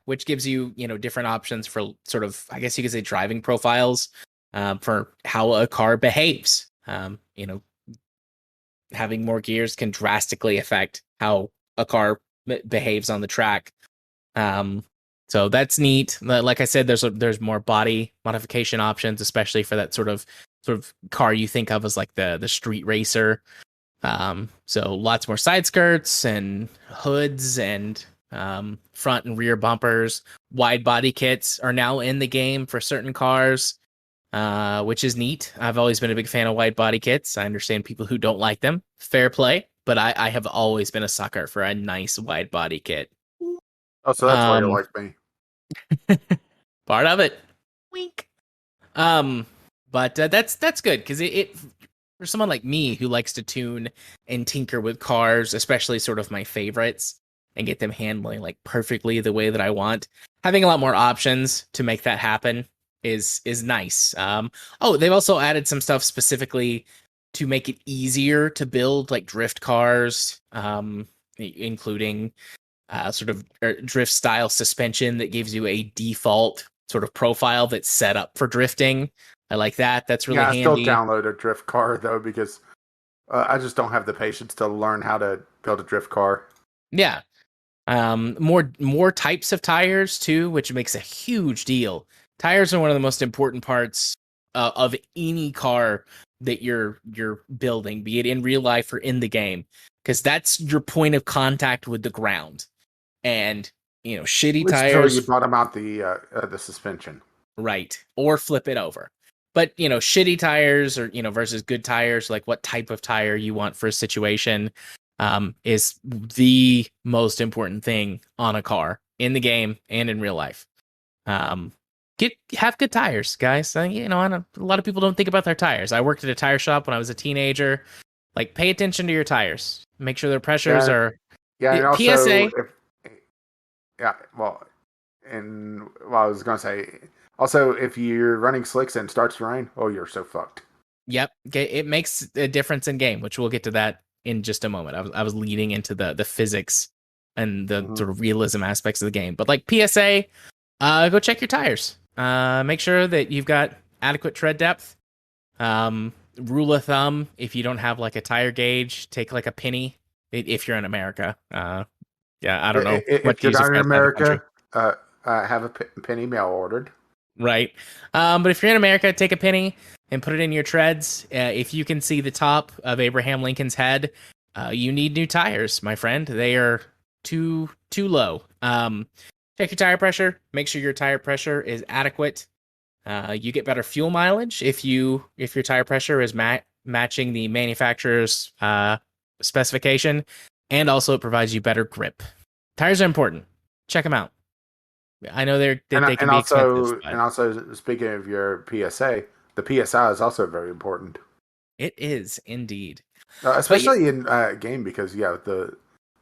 Which gives you, different options for sort of, I guess you could say, driving profiles for how a car behaves. Having more gears can drastically affect how a car behaves on the track. So that's neat. Like I said, there's more body modification options, especially for that sort of car you think of as like the street racer. So lots more side skirts and hoods and front and rear bumpers. Wide body kits are now in the game for certain cars, which is neat. I've always been a big fan of wide body kits. I understand people who don't like them. Fair play. But I have always been a sucker for a nice wide body kit. Oh, so that's why you like me. Part of it. Wink. But that's good because it for someone like me who likes to tune and tinker with cars, especially sort of my favorites, and get them handling like perfectly the way that I want. Having a lot more options to make that happen is nice. They've also added some stuff specifically to make it easier to build like drift cars, including sort of drift style suspension that gives you a default sort of profile that's set up for drifting. I like that. That's really handy. I still download a drift car though because I just don't have the patience to learn how to build a drift car. Yeah. More types of tires too, which makes a huge deal. Tires are one of the most important parts of any car that you're building, be it in real life or in the game, because that's your point of contact with the ground. And shitty tires. Until you bottom out the suspension, right? Or flip it over. But shitty tires or versus good tires, like what type of tire you want for a situation, is the most important thing on a car in the game and in real life. Have good tires, guys. I know a lot of people don't think about their tires. I worked at a tire shop when I was a teenager. Like, pay attention to your tires. Make sure their pressures are. Yeah, and also, PSA. I was gonna say, also, if you're running slicks and it starts to rain, you're so fucked. Yep, it makes a difference in game, which we'll get to that in just a moment. I was leading into the physics and the sort of realism aspects of the game, but like PSA, go check your tires. Make sure that you've got adequate tread depth. Rule of thumb: if you don't have like a tire gauge, take like a penny. If you're in America, yeah, I don't know. If you're not in America, have a penny mail ordered. Right. But if you're in America, take a penny and put it in your treads. If you can see the top of Abraham Lincoln's head, you need new tires, my friend. They are too low. Check your tire pressure. Make sure your tire pressure is adequate. You get better fuel mileage if your tire pressure is matching the manufacturer's specification, and also it provides you better grip. Tires are important. Check them out. I know And they can be expensive, but also speaking of your PSA, the PSI is also very important, it is indeed. But especially in game because you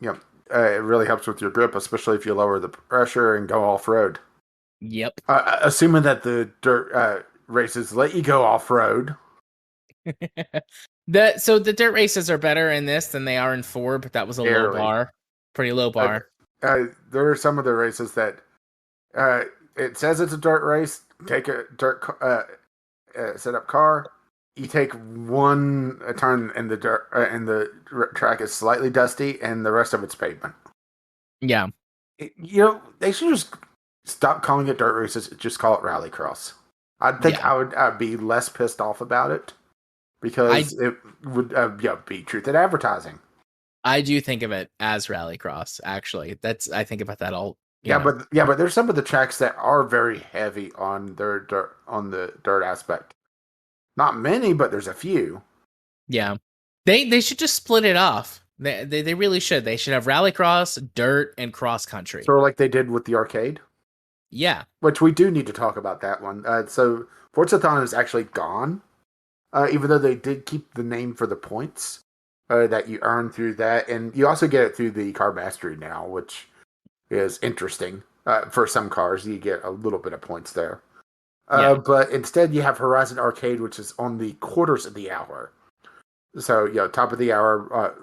know it really helps with your grip, especially if you lower the pressure and go off road. yep. Assuming that the dirt races let you go off road. The dirt races are better in this than they are in 4, but that was a low Barely. bar. Pretty low Uh, bar. there are some of the races that it says it's a dirt race. Take a set up car. You take one turn and the dirt and the track is slightly dusty, and the rest of it's pavement. Yeah. They should just stop calling it dirt races. Just call it rallycross. I think Yeah. I would be less pissed off about it I because it would be truth in advertising. I do think of it as rallycross, actually. I think about that all, you know. But there's some of the tracks that are very heavy on their dirt on the dirt aspect. Not many, but there's a few. Yeah. They should just split it off. They really should. They should have rallycross, dirt, and cross country. Sort of like they did with the arcade, Yeah. which we do need to talk about that one. So Forzathon is actually gone, even though they did keep the name for the points that you earn through that, and you also get it through the car mastery now, which is interesting. For some cars, you get a little bit of points there. Yeah. But instead, you have Horizon Arcade, which is on the quarters of the hour. So, top of the hour,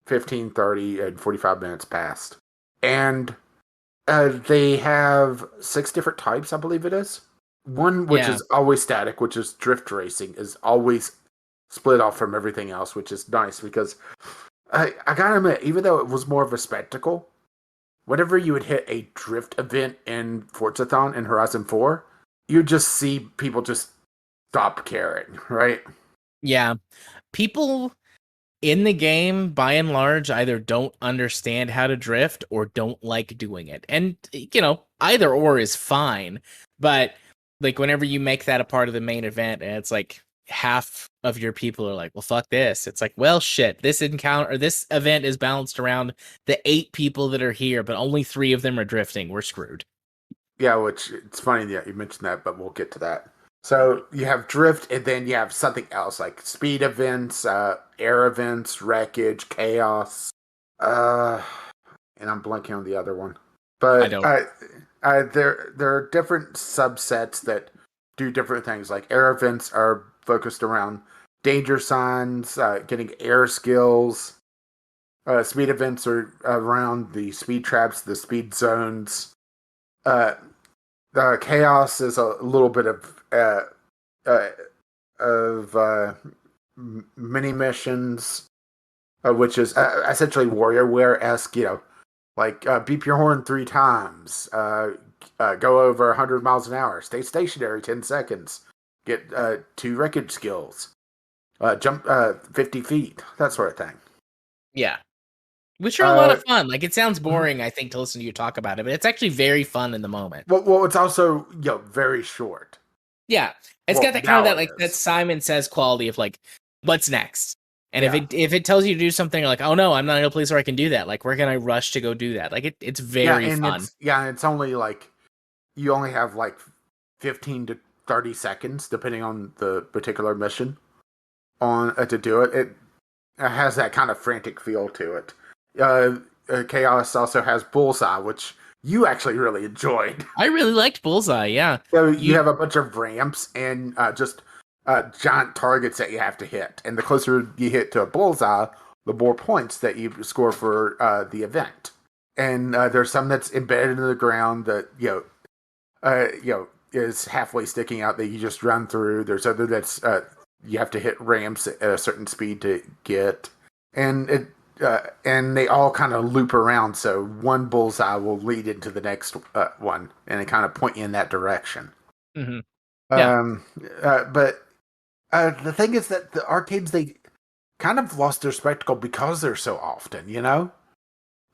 15, 30, and 45 minutes past. And they have 6 different types, I believe it is. One, which Yeah. is always static, which is drift racing, is always split off from everything else, which is nice because I gotta admit, even though it was more of a spectacle, whenever you would hit a drift event in Forzathon in Horizon 4, you just see people just stop caring, right? Yeah. People in the game, by and large, either don't understand how to drift or don't like doing it. And, either or is fine. But, like, whenever you make that a part of the main event and it's like half of your people are like, well, fuck this. It's like, well, shit, this event is balanced around the 8 people that are here, but only 3 of them are drifting. We're screwed. Yeah, which it's funny that you mentioned that, but we'll get to that. So you have drift, and then you have something else like speed events, air events, wreckage, chaos, uh, and I'm blanking on the other one. I But don't. there are different subsets that do different things. Like air events are focused around danger signs, getting air skills. Speed events are around the speed traps, the speed zones. Uh, Chaos is a little bit uh, of mini missions, which is essentially WarioWare esque. Like beep your horn 3 times, go over 100 miles an hour, stay stationary 10 seconds, get 2 wreckage skills, jump 50 feet, that sort of thing. Yeah. Which are a lot Uh, of fun. Like, it sounds boring, I think, to listen to you talk about it, but it's actually very fun in the moment. well, it's also very short. Yeah, it's got Well, that kind of now that it like that is. Simon Says quality of like, what's next? And Yeah. if it tells you to do something like, oh no, I'm not in a place where I can do that. Like, where can I rush to go do that? Like, it's very fun. It's only like you only have like 15 to 30 seconds depending on the particular mission on to do it. It has that kind of frantic feel to it. Chaos also has Bullseye, which you actually really enjoyed. I really liked Bullseye. Yeah, So you you. have a bunch of ramps and just giant targets that you have to hit, and the closer you hit to a bullseye, the more points that you score for the event. And there's some that's embedded in the ground that is halfway sticking out that you just run through. There's other that's you have to hit ramps at a certain speed to get, and and they all kind of loop around. So one bullseye will lead into the next one, and they kind of point you in that direction. Hmm. Yeah, Um, but the thing is that the arcades they kind of lost their spectacle because they're so often,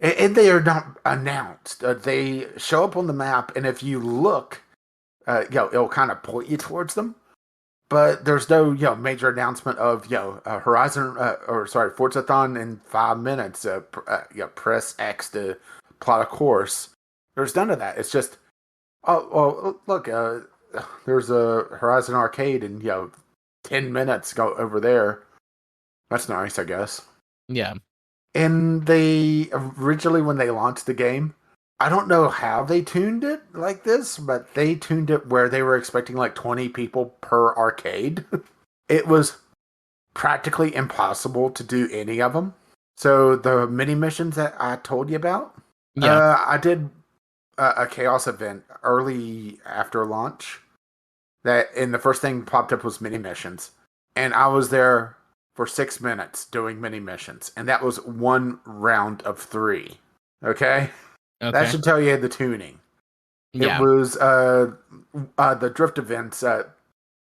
and they are not announced. They show up on the map, and if you look, it'll kind of point you towards them. But there's no, major announcement of, Horizon, Forzathon in 5 minutes. Press X to plot a course. There's none of that. It's just Oh well, look, there's a Horizon Arcade, and 10 minutes go over there. That's nice, I guess. Yeah. And they originally, when they launched the game, I don't know how they tuned it like this, but they tuned it where they were expecting like 20 people per arcade. It was practically impossible to do any of them. So the mini missions that I told you about, Yeah. I did a chaos event early after launch. And the first thing popped up was mini missions, and I was there for 6 minutes doing mini missions, and that was one round of three. Okay, that Okay. should tell you the tuning. It Yeah. was the drift events.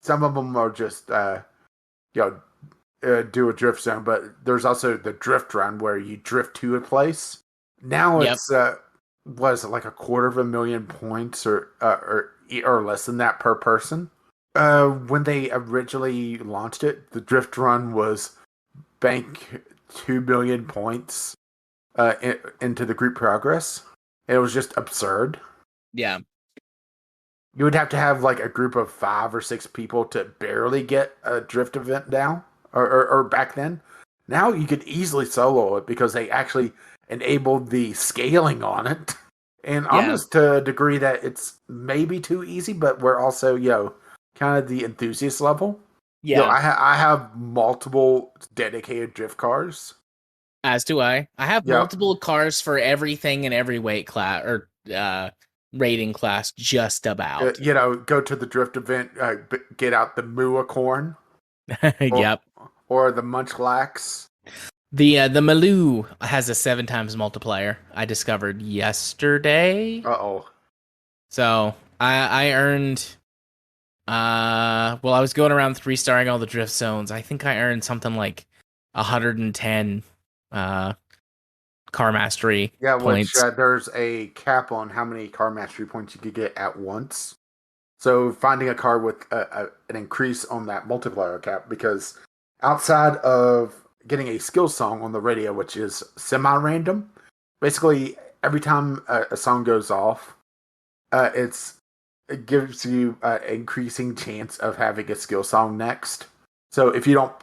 Some of them are just you know do a drift zone, but there's also the drift run where you drift to a place. Now Yep. it's was it like 250,000 points or less than that per person. When they originally launched it, the drift run was bank 2 million points into the group progress. It was just absurd. Yeah. You would have to have like a group of 5 or 6 people to barely get a drift event down, or back then. Now you could easily solo it because they actually enabled the scaling on it, and Yeah. almost to a degree that it's maybe too easy, but we're also kind of the enthusiast level. Yeah. I have multiple dedicated drift cars. As do I. I have Yeah, multiple cars for everything in every weight class or rating class, just about. go to the drift event, get out the Mua corn or Yep. the Munchlax. The Maloo has a 7 times multiplier. I discovered yesterday. Uh-oh. So I earned well, I was going around 3-starring all the drift zones. I think I earned something like 110 uh car mastery Yeah, which points. there's a cap on how many car mastery points you could get at once. So finding a car with an increase on that multiplier cap, because outside of getting a skill song on the radio, which is semi-random, basically every time a song goes off, it gives you an increasing chance of having a skill song next. So if you don't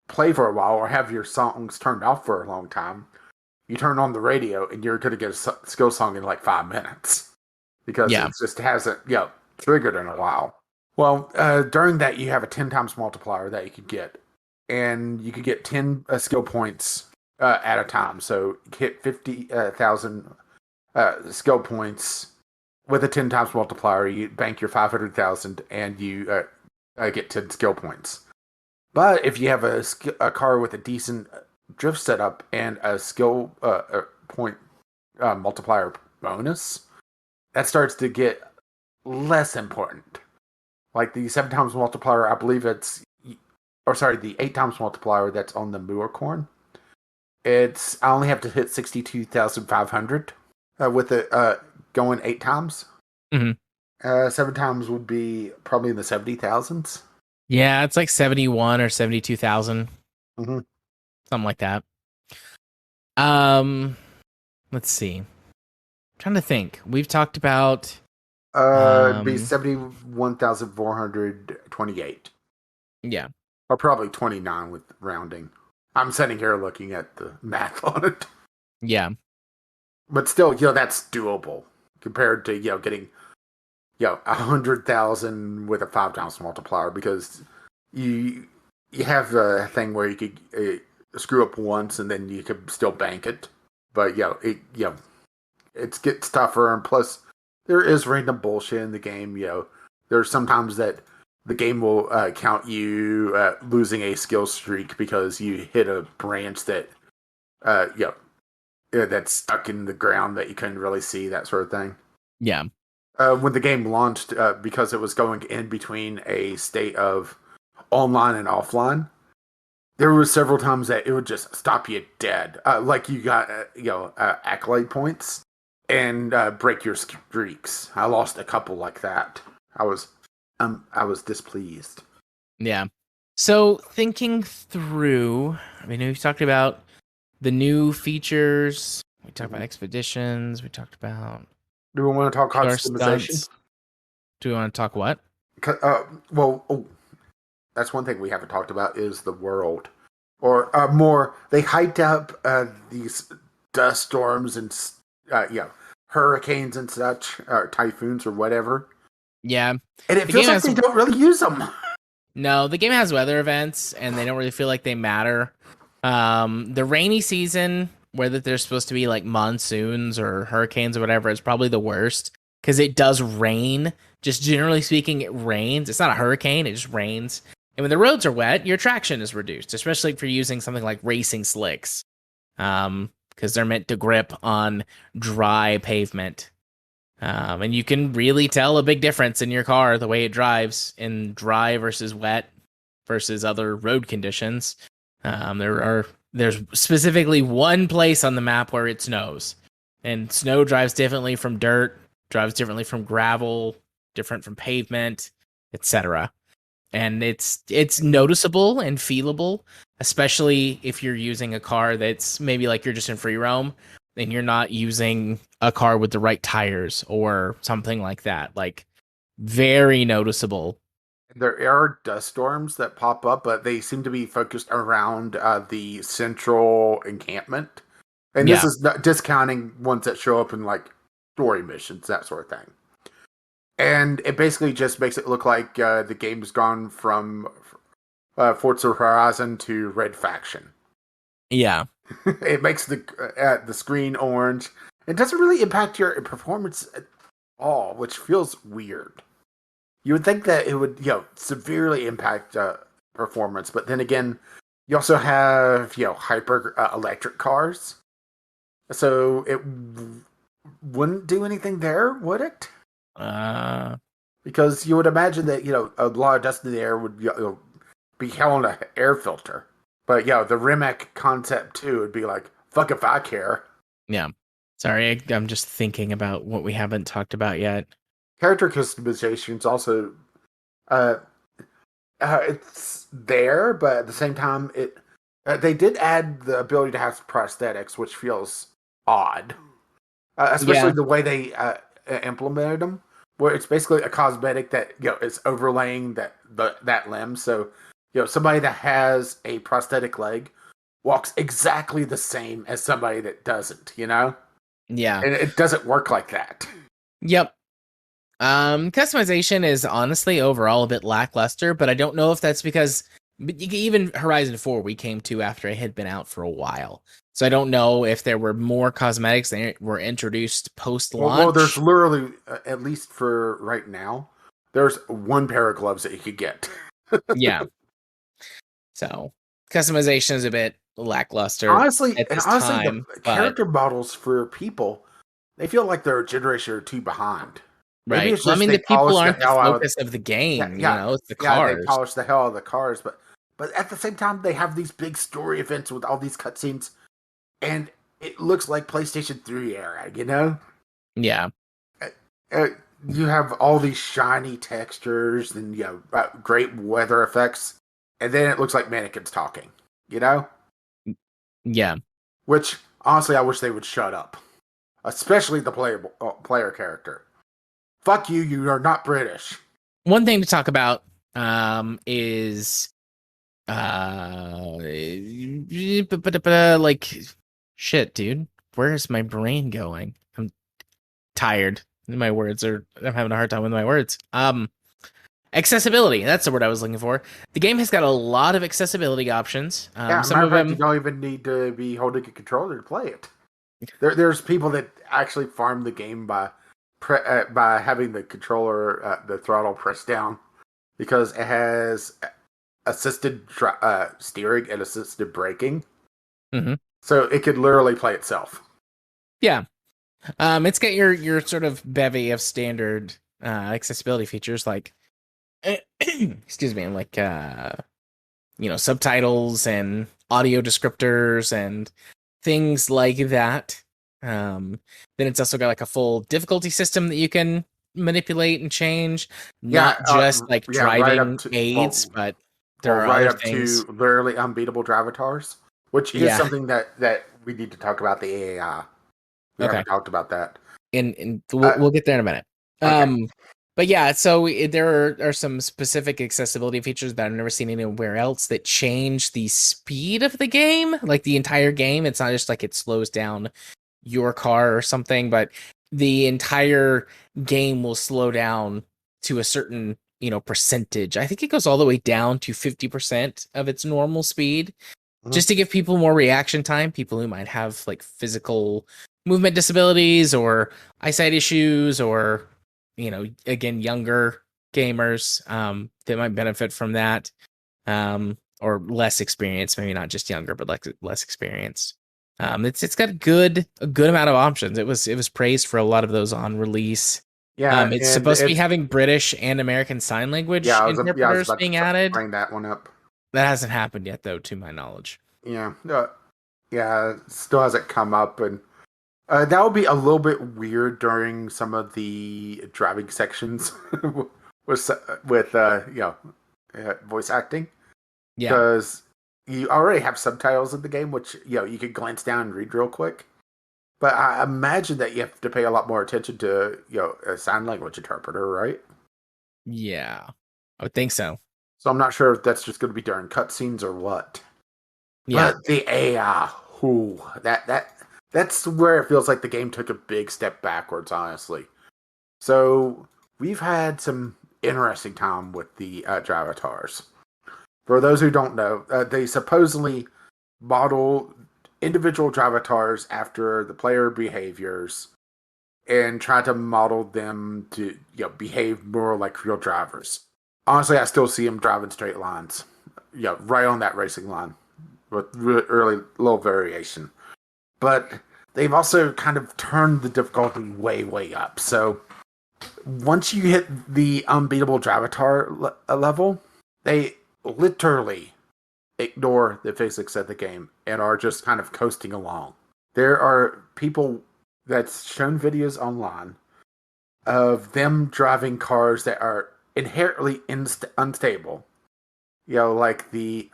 play for a while or have your songs turned off for a long time, you turn on the radio and you're going to get a skill song in like 5 minutes because Yeah. it just hasn't triggered in a while. Well, during that you have a 10 times multiplier that you could get, and you could get 10 skill points at a time. So hit 50,000 skill points with a 10 times multiplier. You bank your 500,000 and you get 10 skill points. But if you have a car with a decent drift setup and a skill point multiplier bonus, that starts to get less important. Like the 7 times multiplier, I believe the 8 times multiplier that's on the Moorcorn. I only have to hit 62,500 with it going 8 times. Hmm. 7 times would be probably in the 70,000s. Yeah, it's like 71 or 72,000, Mm-hmm. something like that. Um, let's see. I'm trying to think. We've talked about It'd be um 71,428. yeah. Or probably 29 with rounding. I'm sitting here looking at the math on it. Yeah. But still, that's doable compared to, getting, 100,000 with a 5 times multiplier, because you you have a thing where you could screw up once and then you could still bank it. But, it gets tougher, and plus, there is random bullshit in the game. There's sometimes that the game will count you losing a skill streak because you hit a branch that that's stuck in the ground that you couldn't really see, that sort of thing. Yeah. When the game launched, because it was going in between a state of online and offline, there were several times that it would just stop you dead. Like you got accolade points and break your streaks. I lost a couple like that. I was displeased. Yeah. So thinking through, I mean, we've talked about the new features. We talked about expeditions. We talked about Do we want to talk car customization? stunts. Do you want to talk what? Well, that's one thing we haven't talked about is the world, or more. They hyped up these dust storms and hurricanes and such, or typhoons or whatever, Yeah, and it the feels game like has they don't really use them. no, the game has weather events, and they don't really feel like they matter. The rainy season, whether there's supposed to be like monsoons or hurricanes or whatever, is probably the worst because it does rain. Just generally speaking, it rains. It's not a hurricane; it just rains. And when the roads are wet, your traction is reduced, especially if you're using something like racing slicks, because they're meant to grip on dry pavement. And you can really tell a big difference in your car the way it drives in dry versus wet versus other road conditions. There's specifically one place on the map where it snows, and snow drives differently from dirt, drives differently from gravel, different from pavement, etc. And it's noticeable and feelable, especially if you're using a car that's maybe like you're just in free roam and you're not using a car with the right tires or something like that. Like very noticeable. There are dust storms that pop up, but they seem to be focused around the central encampment. And this Yeah. is not discounting ones that show up in like story missions, that sort of thing. And it basically just makes it look like the game's gone from Forza Horizon to Red Faction. Yeah. It makes the screen orange. It doesn't really impact your performance at all, which feels weird. You would think that it would, severely impact performance, but then again, you also have, hyper electric cars, so it wouldn't do anything there, would it? Uh Because you would imagine that a lot of dust in the air would be held in an air filter, but the Rimac concept too would be like, fuck if I care. yeah. Sorry, I'm just thinking about what we haven't talked about yet. Character customizations also uh, it's there, but at the same time, it they did add the ability to have prosthetics, which feels odd, especially Yeah. the way they implemented them, where it's basically a cosmetic that is overlaying that limb. So somebody that has a prosthetic leg walks exactly the same as somebody that doesn't. Yeah. And it doesn't work like that. Yep. Customization is honestly overall a bit lackluster, but I don't know if that's because even Horizon 4 we came to after it had been out for a while. So I don't know if there were more cosmetics that were introduced post Well, there's launch. literally, at least for right now, there's one pair of gloves that you could get. Yeah. So customization is a bit lackluster Honestly, at and this honestly, the time, but character models for people, they feel like they're a generation or two behind. Maybe right. it's Well, I just mean they the people polish the aren't the hell out of focus of the yeah, game, yeah, it's the yeah. They cars. polish the hell out of the cars, but at the same time, they have these big story events with all these cutscenes, and it looks like PlayStation 3 era. Yeah. Uh, uh, you have all these shiny textures and great weather effects, and then it looks like mannequins talking. You know, Yeah. which honestly, I wish they would shut up, especially the player character. Fuck you! You are not British. One thing to talk about is like shit, dude. Where's my brain going? I'm tired. I'm having a hard time with my words. Accessibility, that's the word I was looking for. The game has got a lot of accessibility options. Yeah, Some matter of of fact, you them, don't even need to be holding a controller to play it. There's people that actually farm the game by having the controller, the throttle pressed down, because it has assisted steering and assisted braking, mhm. so it could literally play itself. Yeah. It's got your sort of bevy of standard accessibility features like excuse me, like subtitles and audio descriptors and things like that. Then it's also got like a full difficulty system that you can manipulate and change, Yeah, not just like yeah, right up driving to aids, but there well, are right other up things. to literally unbeatable drivatars, which is Yeah. something that we need to talk about the AI. We Okay. haven't talked about that. And Uh, we'll get there in a minute. okay. Um, But yeah, so there are some specific accessibility features that I've never seen anywhere else that change the speed of the game, like the entire game. It's not just like it slows down your car or something, but the entire game will slow down to a certain, percentage. I think it goes all the way down to 50% of its normal speed, Mhm. just to give people more reaction time, people who might have like physical movement disabilities or eyesight issues, or again, younger gamers that might benefit from that, or less experience, maybe not just younger, but like less experienced. It's got a good amount of options. It was praised for a lot of those on release. Yeah, It's and supposed to be it's having British and American Sign Language I was interpreters about to being added. bring that one up. That hasn't happened yet, though, to my knowledge. Yeah, yeah, it still hasn't come up, and that would be a little bit weird during some of the driving sections with voice acting, Yeah, because you already have subtitles in the game, which you could glance down and read real quick. But I imagine that you have to pay a lot more attention to a sign language interpreter, right? yeah, I would think so. So I'm not sure if that's just going to be during cutscenes or what. Yeah, But the AI, who that's where it feels like the game took a big step backwards, honestly. So we've had some interesting time with the Dravatars. For those who don't know, they supposedly model individual Dravatars after the player behaviors and try to model them to behave more like real drivers. Honestly, I still see them driving straight lines, right on that racing line with really low variation. But they've also kind of turned the difficulty way, way up. So once you hit the unbeatable Dravatar level, they literally ignore the physics of the game and are just kind of coasting along. There are people that's shown videos online of them driving cars that are inherently unstable. Like the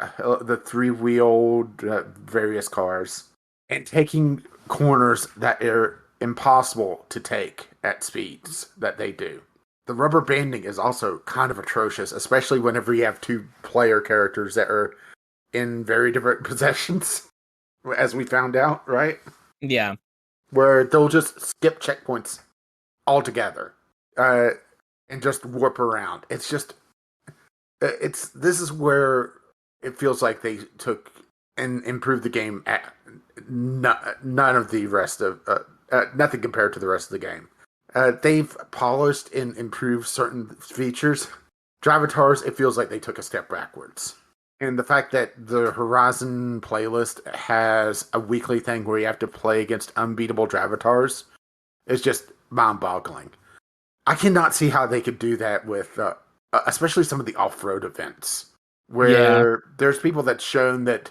three-wheeled various cars, and taking corners that are impossible to take at speeds that they do. The rubber banding is also kind of atrocious, especially whenever you have two player characters that are in very different possessions, as we found out, right? yeah, Where they'll just skip checkpoints altogether, uh, and just warp around. It's this is where it feels like they took and improved the game at none of the rest of nothing compared to the rest of the game. They've polished and improved certain features. Drivatars, it feels like they took a step backwards. And the fact that the Horizon playlist has a weekly thing where you have to play against unbeatable Drivatars is just mind-boggling. I cannot see how they could do that with, especially some of the off-road events, yeah, where there's people that's shown that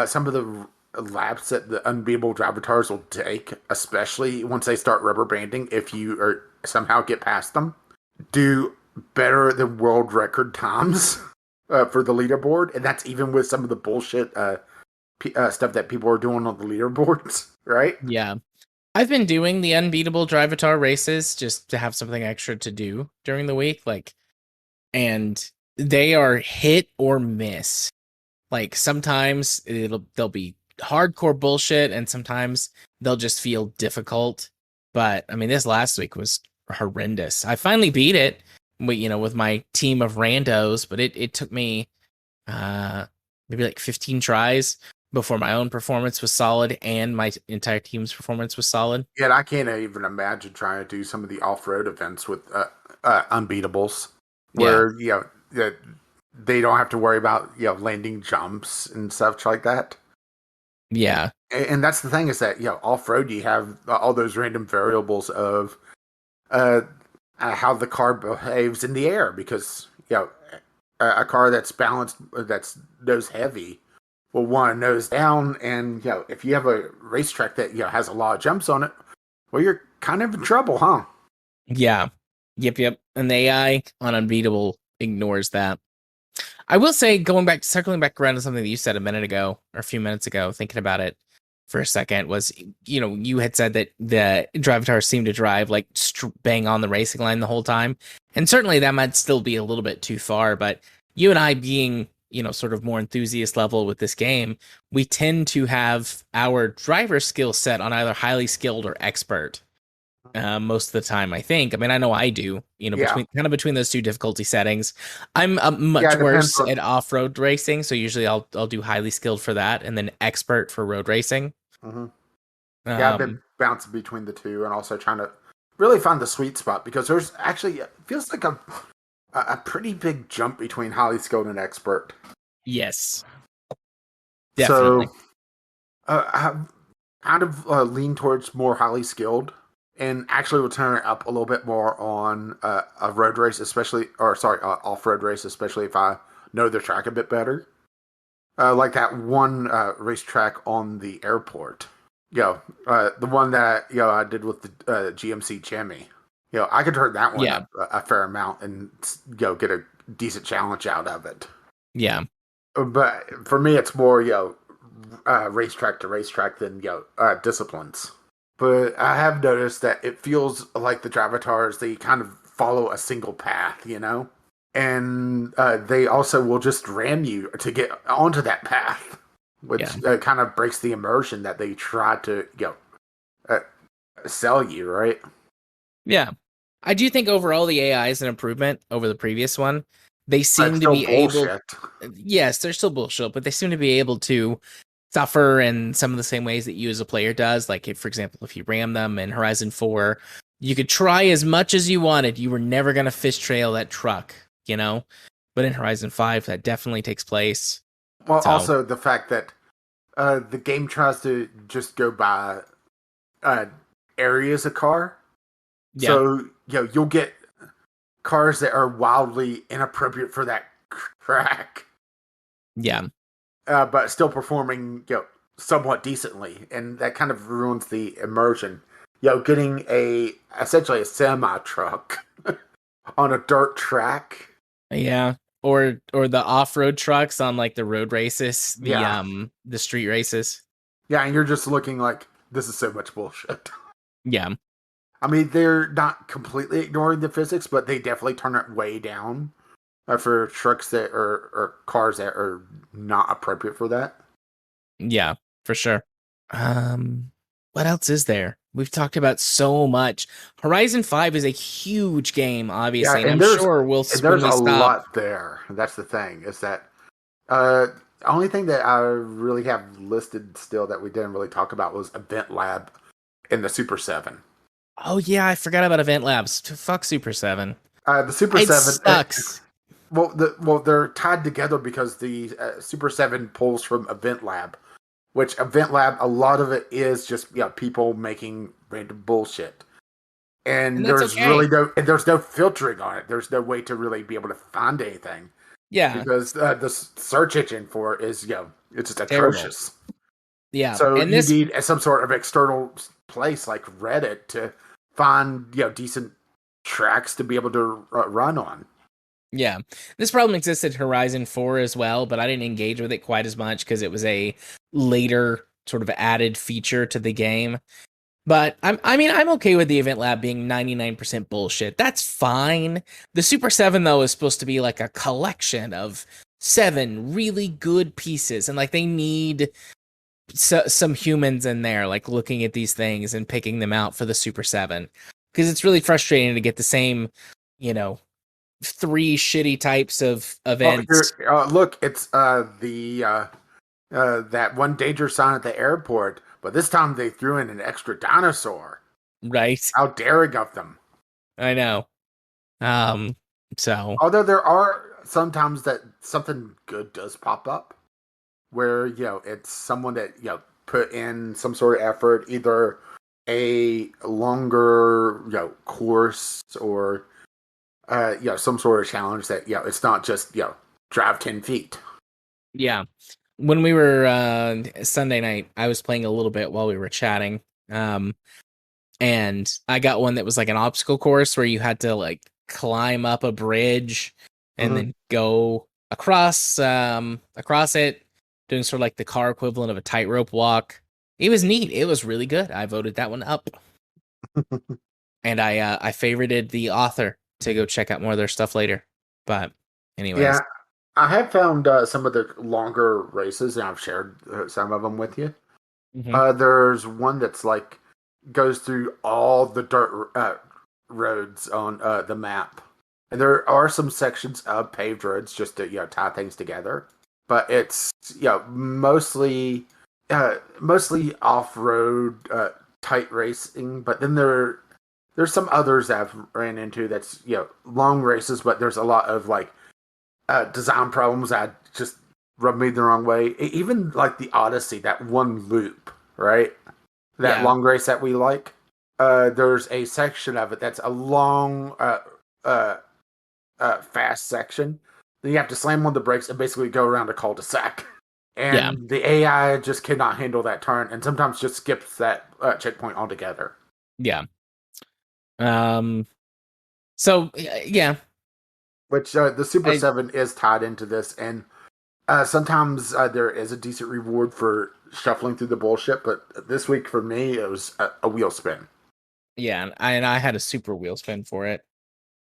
some of the laps that the unbeatable Drivatars will take, especially once they start rubber banding, if you are somehow get past them, do better than world record times for the leaderboard, and that's even with some of the bullshit stuff that people are doing on the leaderboards, right? yeah. I've been doing the unbeatable Drivatar races just to have something extra to do during the week, and they are hit or miss. Like sometimes they'll be hardcore bullshit, and sometimes they'll just feel difficult. But I mean, this last week was horrendous. I finally beat it, with my team of randos, but it took me uh maybe like 15 tries before my own performance was solid and my entire team's performance was solid. Yet I can't even imagine trying to do some of the off-road events with unbeatables, Yeah. where that they don't have to worry about landing jumps and such like that. Yeah. And that's the thing, is that off-road you have all those random variables of uh, how the car behaves in the air, because a car that's balanced, that's nose heavy, will want to nose down, and if you have a racetrack that has a lot of jumps on it, well, you're kind of in trouble, huh? Yeah. Yep. And the AI on Unbeatable ignores that. I will say, circling back around to something that you said a minute ago or a few minutes ago, thinking about it. for a second was, you had said that the Drivatars seemed to drive like bang on the racing line the whole time. And certainly that might still be a little bit too far, but you and I being, sort of more enthusiast level with this game, we tend to have our driver skill set on either highly skilled or expert. Most of the time, I think. I mean, I know I do. Yeah, Between those two difficulty settings, I'm yeah, much it depends worse on. at off road racing. So usually, I'll do highly skilled for that, and then expert for road racing. hmm Yeah, I've been Um, bouncing between the two, and also trying to really find the sweet spot because there's actually it feels like a pretty big jump between highly skilled and expert. yes, So definitely. I've kind of leaned towards more highly skilled, and actually will turn it up a little bit more on a road race, especially, or sorry, off road race, especially if I know the track a bit better. Like that one racetrack on the airport. The one that I did with the GMC Chimmy. I could turn that one Yeah, up a fair amount and get a decent challenge out of it. yeah, But for me, it's more racetrack to racetrack than disciplines. But I have noticed that it feels like the Dravatars, they kind of follow a single path, and they also will just ram you to get onto that path, yeah, which kind of breaks the immersion that they try to uh, sell you, right? yeah. I do think overall the AI is an improvement over the previous one. They But it's seem to still be able, bullshit. yes, they're still bullshit, but they seem to be able to suffer in some of the same ways that you as a player does. Like, if, for example, if you ram them in Horizon 4, you could try as much as you wanted. You were never going to fish trail that truck, you know? But in Horizon 5, that definitely takes place. Well, So, also the fact that the game tries to just go by uh, areas of car. yeah, So, you'll get cars that are wildly inappropriate for that track, yeah, but still performing, somewhat decently, and that kind of ruins the immersion. Getting essentially a semi truck on a dirt track. yeah. Or the off-road trucks on like the road races, Yeah, the street races. yeah, and you're just looking like this is so much bullshit. Yeah, I mean, they're not completely ignoring the physics, but they definitely turn it way down for trucks that are or cars that are not appropriate for that. yeah, for sure. Um, what else is there? We've talked about so much. Horizon 5 is a huge game, Yeah, obviously, and I'm and sure when there's we a stop. lot there. That's the thing is that the only thing that I really have listed still that we didn't really talk about was Event Lab in the Super Seven. Oh yeah, I forgot about Event Labs. Fuck Super 7. The Super It Seven, sucks. they're tied together because the Super Seven pulls from Event Lab, which Event Lab a lot of it is just people making random bullshit. And And that's okay. there's no filtering on it. There's no way to really be able to find anything Yeah, because the search engine for it is it's just terrible. atrocious. Yeah. So And you this need some sort of external place like Reddit to find decent tracks to be able to run on. yeah. This problem existed in Horizon 4 as well, but I didn't engage with it quite as much because it was a later sort of added feature to the game. But I'm okay with the Event Lab being 99% bullshit. That's fine. The Super 7 though is supposed to be like a collection of 7 really good pieces, and like they need some humans in there like looking at these things and picking them out for the Super 7, because it's really frustrating to get the same, you know, 3 shitty types of Well, events, here, look, it's the that one danger sign at the airport, but this time they threw in an extra dinosaur. right? How daring of them! I know. Um so Although there are sometimes that something good does pop up, where it's someone that put in some sort of effort, either a longer course or some sort of challenge that it's not just drive 10 feet. yeah. When we were Sunday night, I was playing a little bit while we were chatting. Um and I got one that was like an obstacle course where you had to like climb up a bridge and Mm-hmm. then go across it, doing sort of like the car equivalent of a tightrope walk. It was neat. It was really good. I voted that one up, and I favorited the author to go check out more of their stuff later. But anyways, Yeah, I have found some of the longer races, and I've shared some of them with you. mhm. There's one that's like goes through all the dirt roads on the map, and there are some sections of paved roads just to tie things together. But it's mostly off road tight racing. But then there's some others I've ran into that's long races, but there's a lot of like design problems that just rubbed me the wrong way. Even like the Odyssey, that one loop, right? That Yeah, long race that we like. There's a section of it that's a long, uh, fast section. Then you have to slam on the brakes and basically go around a cul-de-sac. yeah, And the AI just cannot handle that turn, and sometimes just skips that checkpoint altogether. yeah. Um. So yeah, Which the Super I 7 is tied into this, and sometimes there is a decent reward for shuffling through the bullshit, but this week for me, it was a wheel spin yeah, and I had a super wheel spin for it, for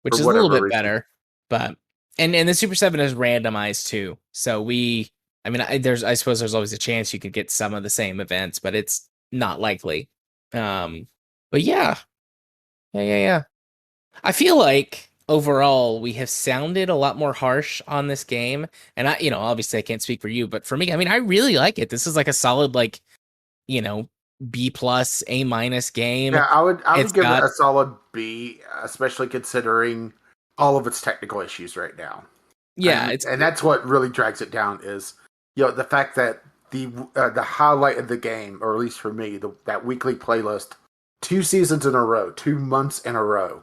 which is a little whatever bit reason. better. But and the Super 7 is randomized too. So I mean, I suppose there's always a chance you could get some of the same events, but it's not likely. Um, but yeah. I feel like overall we have sounded a lot more harsh on this game, and obviously I can't speak for you, but for me, I mean, I really like it. This is like a solid like you know B plus A minus game. Yeah, I would It's give it got a solid B, especially considering all of its technical issues right now. yeah, And that's what really drags it down is the fact that the highlight of the game, or at least for me, that weekly playlist, 2 seasons in a row, 2 months in a row,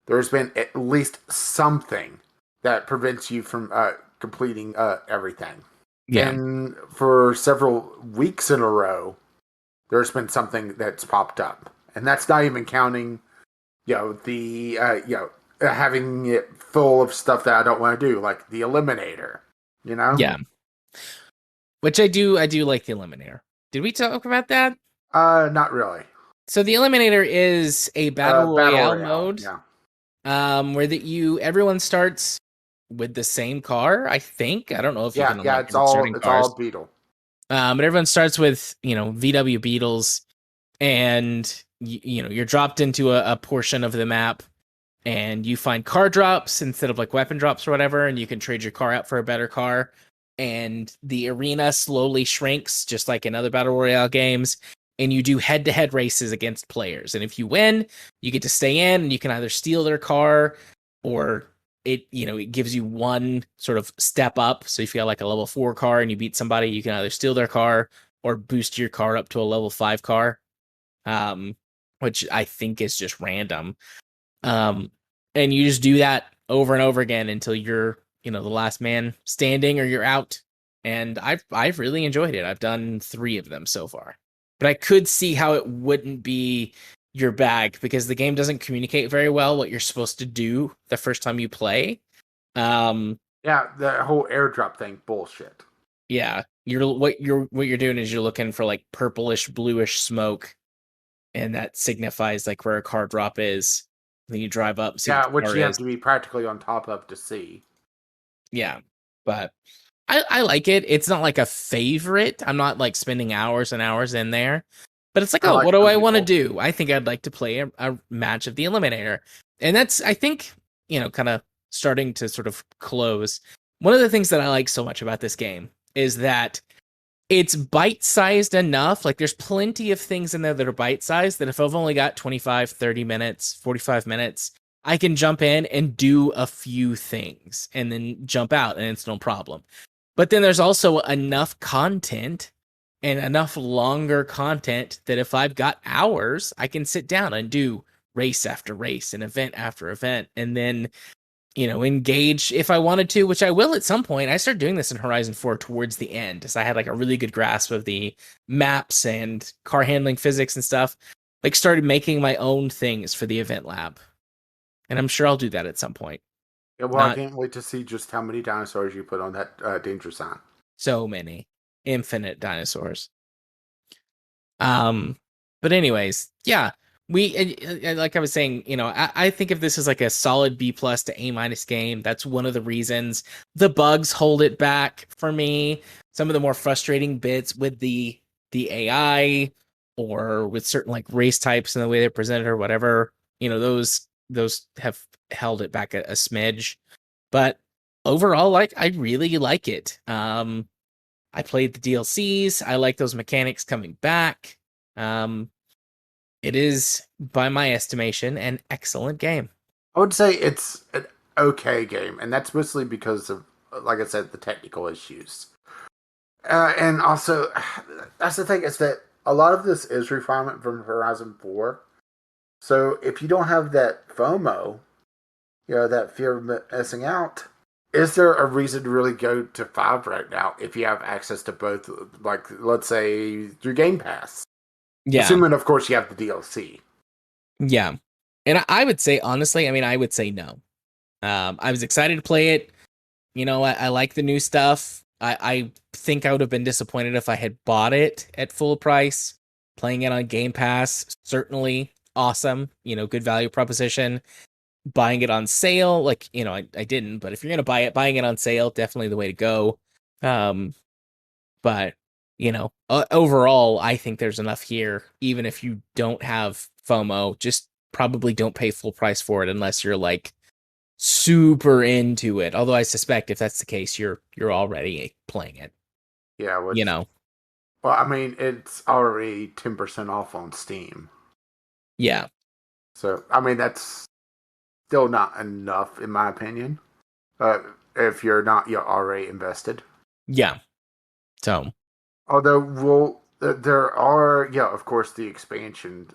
there's been at least something that prevents you from completing everything. yeah, And for several weeks in a row, there's been something that's popped up, and that's not even counting, the having it full of stuff that I don't want to do, like the Eliminator. You know, yeah. Which I do like the Eliminator. Did we talk about that? not really. So the Eliminator is a battle Battle royale Royale, mode, yeah, where everyone starts with the same car. I think I don't know if you yeah, can yeah. unlock It's different all starting it's all cars, Beetle. but everyone starts with VW Beetles, and you're dropped into a portion of the map, and you find car drops instead of like weapon drops or whatever, and you can trade your car out for a better car. And the arena slowly shrinks, just like in other battle royale games. And you do head-to-head races against players. And if you win, you get to stay in, and you can either steal their car, or it gives you one sort of step up. So if you got like a level 4 car and you beat somebody, you can either steal their car or boost your car up to a level 5 car. Um, which I think is just random. Um, and you just do that over and over again until you're, the last man standing or you're out. And I've really enjoyed it. I've done 3 of them so far. But I could see how it wouldn't be your bag because the game doesn't communicate very well what you're supposed to do the first time you play. Um, Yeah, the whole airdrop thing, bullshit. yeah, what you're doing is you're looking for like purplish bluish smoke, and that signifies like where a car drop is. Then you drive up, see what Yeah, the which car you have is. to be practically on top of to see. Yeah, but I like it. It's not like a favorite. I'm not like spending hours and hours in there, but it's like, I oh, like what do some I want to people. do? I think I'd like to play a match of the Eliminator, and that's I think kind of starting to sort of close. One of the things that I like so much about this game is that it's bite-sized enough. Like there's plenty of things in there that are bite-sized that if I've only got 25, 30 minutes, 45 minutes, I can jump in and do a few things and then jump out and it's no problem. But then there's also enough content and enough longer content that if I've got hours, I can sit down and do race after race and event after event and then engage if I wanted to, which I will at some point. I started doing this in Horizon 4 towards the end as I had like a really good grasp of the maps and car handling physics and stuff. Like started making my own things for the event lab. And I'm sure I'll do that at some point. Yeah, well, I Not can't wait to see just how many dinosaurs you put on that danger sign. so many. Infinite dinosaurs. Um, but anyways, yeah, like I was saying, I think of this as like a solid B plus to A minus game. That's one of the reasons. The bugs hold it back for me. Some of the more frustrating bits with the AI or with certain like race types and the way they're presented or whatever, those have held it back a smidge. But overall, like I really like it. I played the DLCs. I like those mechanics coming back. Um, it is, by my estimation, an excellent game. I would say it's an okay game, and that's mostly because of, like I said, the technical issues. And also, that's the thing is that a lot of this is refinement from Horizon 4. So if you don't have that FOMO, that fear of missing out, is there a reason to really go to 5 right now if you have access to both, like, let's say, through Game Pass? Yeah, Assuming, of course, you have the DLC. yeah. And I would say, honestly, I mean, I would say no. I was excited to play it. I like the new stuff. I think I would have been disappointed if I had bought it at full price. Playing it on Game Pass, certainly awesome. Good value proposition. Buying it on sale, like, I didn't, but if you're going to buy it, buying it on sale, definitely the way to go. Um, but, overall, I think there's enough here, even if you don't have FOMO, just probably don't pay full price for it unless you're like super into it. Although I suspect if that's the case, you're already playing it. Yeah, You which, know, well, I mean, it's already 10% off on Steam. yeah, So, I mean, that's still not enough, in my opinion. Uh, if you're not yet already invested. yeah. So Although, well, there are, yeah, of course, the expansion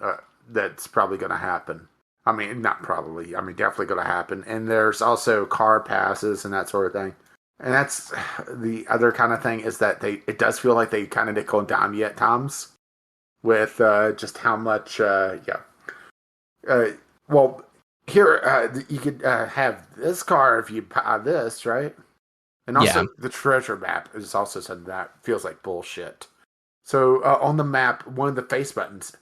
that's probably going to happen. I mean, not probably. I mean, definitely going to happen. And there's also car passes and that sort of thing. And that's the other kind of thing is that it does feel like they kind of nickel and dime you at times with just how much, Uh, well, here you could have this car if you buy this, right? And yeah, also, the treasure map is also something that feels like bullshit. So on the map, one of the face buttons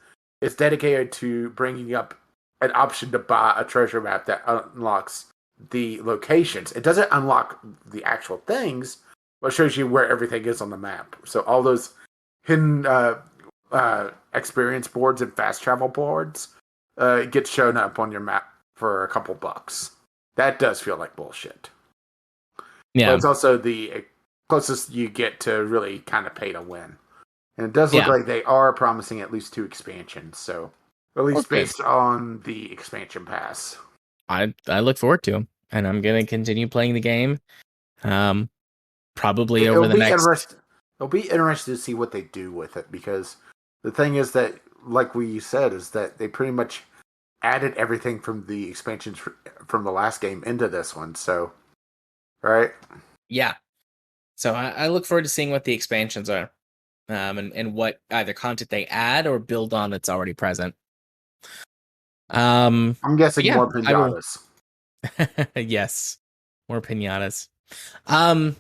is dedicated to bringing up an option to buy a treasure map that unlocks the locations. It doesn't unlock the actual things, but shows you where everything is on the map. So all those hidden experience boards and fast travel boards get shown up on your map for a couple bucks. That does feel like bullshit. But yeah, it's also the closest you get to really kind of pay to win. And it does look yeah. like they are promising at least 2 expansions, so at Well, least good. based on the expansion pass. I look forward to them, and I'm gonna continue playing the game. Um, Probably It'll over the be next. interesting. It'll be interesting to see what they do with it because the thing is that, like we said, is that they pretty much added everything from the expansions from the last game into this one. So, right? Yeah. So I look forward to seeing what the expansions are, and what either content they add or build on that's already present. I'm But guessing yeah, more I will. pinatas. Yes, more pinatas. Um,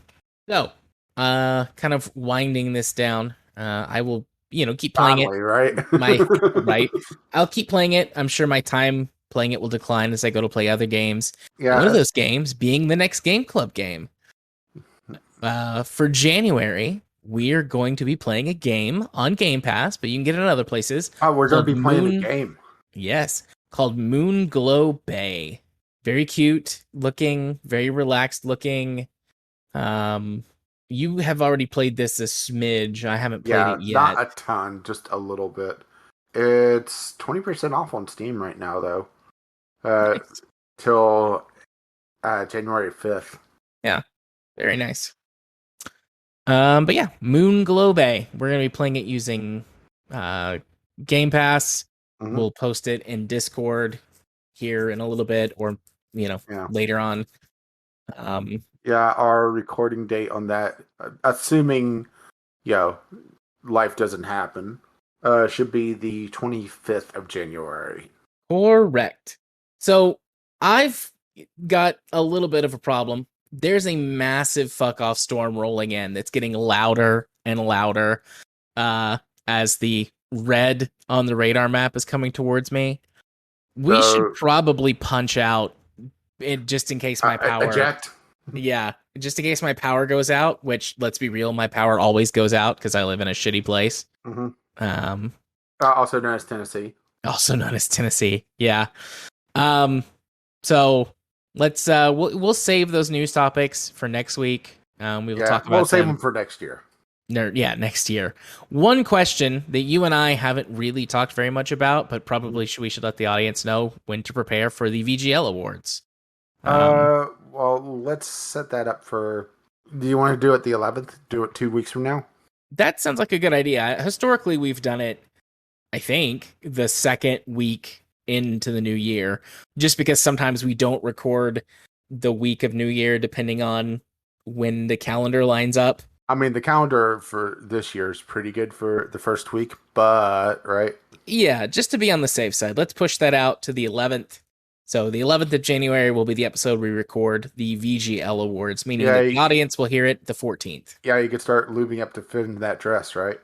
so, kind of winding this down. I will, keep playing it. Finally, right? My right, I'll keep playing it. I'm sure my time playing it will decline as I go to play other games. And one of Yeah. those games being the next Game Club game. For January, we're going to be playing a game on Game Pass, but you can get it in other places Oh, we're gonna called be playing the Moon. game. Yes, called Moonglow Bay. Very cute looking, very relaxed looking. Um, you have already played this a smidge. I haven't played Yeah, it not yet. a ton, just a little bit. It's 20% off on Steam right now, though. Uh, Nice. till January 5th. Yeah, very nice. But yeah, Moonglow Bay. We're gonna be playing it using uh Game Pass. Hmm. We'll post it in Discord here in a little bit, or Yeah. later on. Um, Yeah, our recording date on that, assuming, you know, life doesn't happen, should be the 25th of January. Correct. So I've got a little bit of a problem. There's a massive fuck off storm rolling in that's getting louder and louder uh as the red on the radar map is coming towards me. We should So probably punch out it just in case my power. eject. Yeah, just in case my power goes out, which let's be real, my power always goes out because I live in a shitty place. Mm-hmm. Um, Also known as Tennessee. also known as Tennessee. Yeah. Um, so we'll save those news topics for next week. We will talk about we'll save them. them for next year. Next year. One question that you and I haven't really talked very much about, but probably we should let the audience know when to prepare for the VGL awards. Well, let's set that up for. Do you want to do it the 11th? Do it 2 weeks from now? That sounds like a good idea. Historically, we've done it, I think, the second week into the new year, just because sometimes we don't record the week of New Year depending on when the calendar lines up. I mean, the calendar for this year is pretty good for the first week, but right? Yeah, just to be on the safe side, let's push that out to the 11th. So the 11th of January will be the episode we record the VGL awards, meaning that the audience will hear it the 14th. Yeah, you could start lubing up to fit into that dress, right?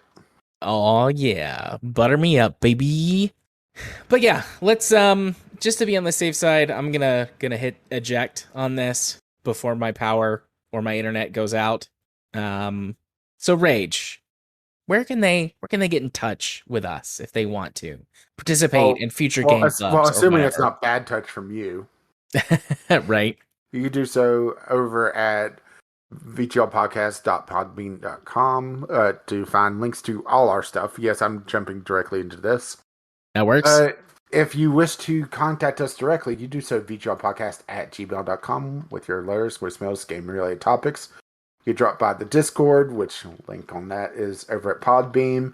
Oh yeah, butter me up, baby. But yeah, let's just to be on the safe side, I'm gonna hit eject on this before my power or my internet goes out. So Rage, where can they get in touch with us if they want to participate in future game clubs? Well, assuming it's not bad touch from you, right? You can do so over at vglpodcast.podbean.com to find links to all our stuff. Yes, I'm jumping directly into this. That works. If you wish to contact us directly, you do so at vglpodcast@gmail.com with your letters, voicemails, game-related topics. You drop by the Discord, which link on that is over at Podbean.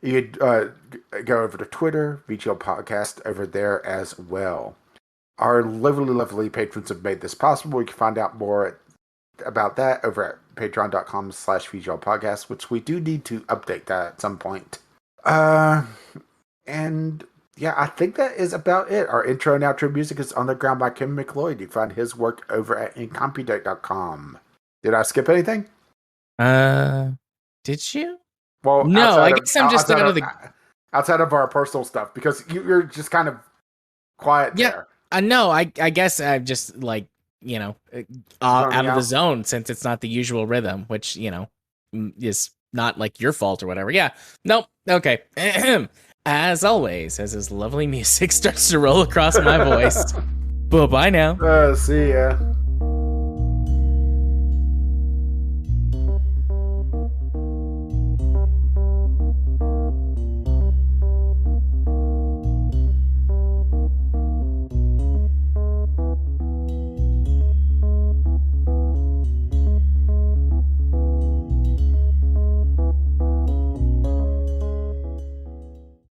You could go over to Twitter, VGL Podcast, over there as well. Our lovely, lovely patrons have made this possible. You can find out more about that over at patreon.com/VGL Podcast, which we do need to update that at some point. And yeah, I think that is about it. Our intro and outro music is On the Ground by Kim McLeod. You can find his work over at incompetech.com. Did I skip anything? Did you? Well, no, I guess I'm just out of the outside of our personal stuff because you're just kind of quiet there. No, I guess I'm just like out of the zone since it's not the usual rhythm, which is not like your fault or whatever. Yeah, nope. Okay. As always, as his lovely music starts to roll across my voice. Bye now. See ya.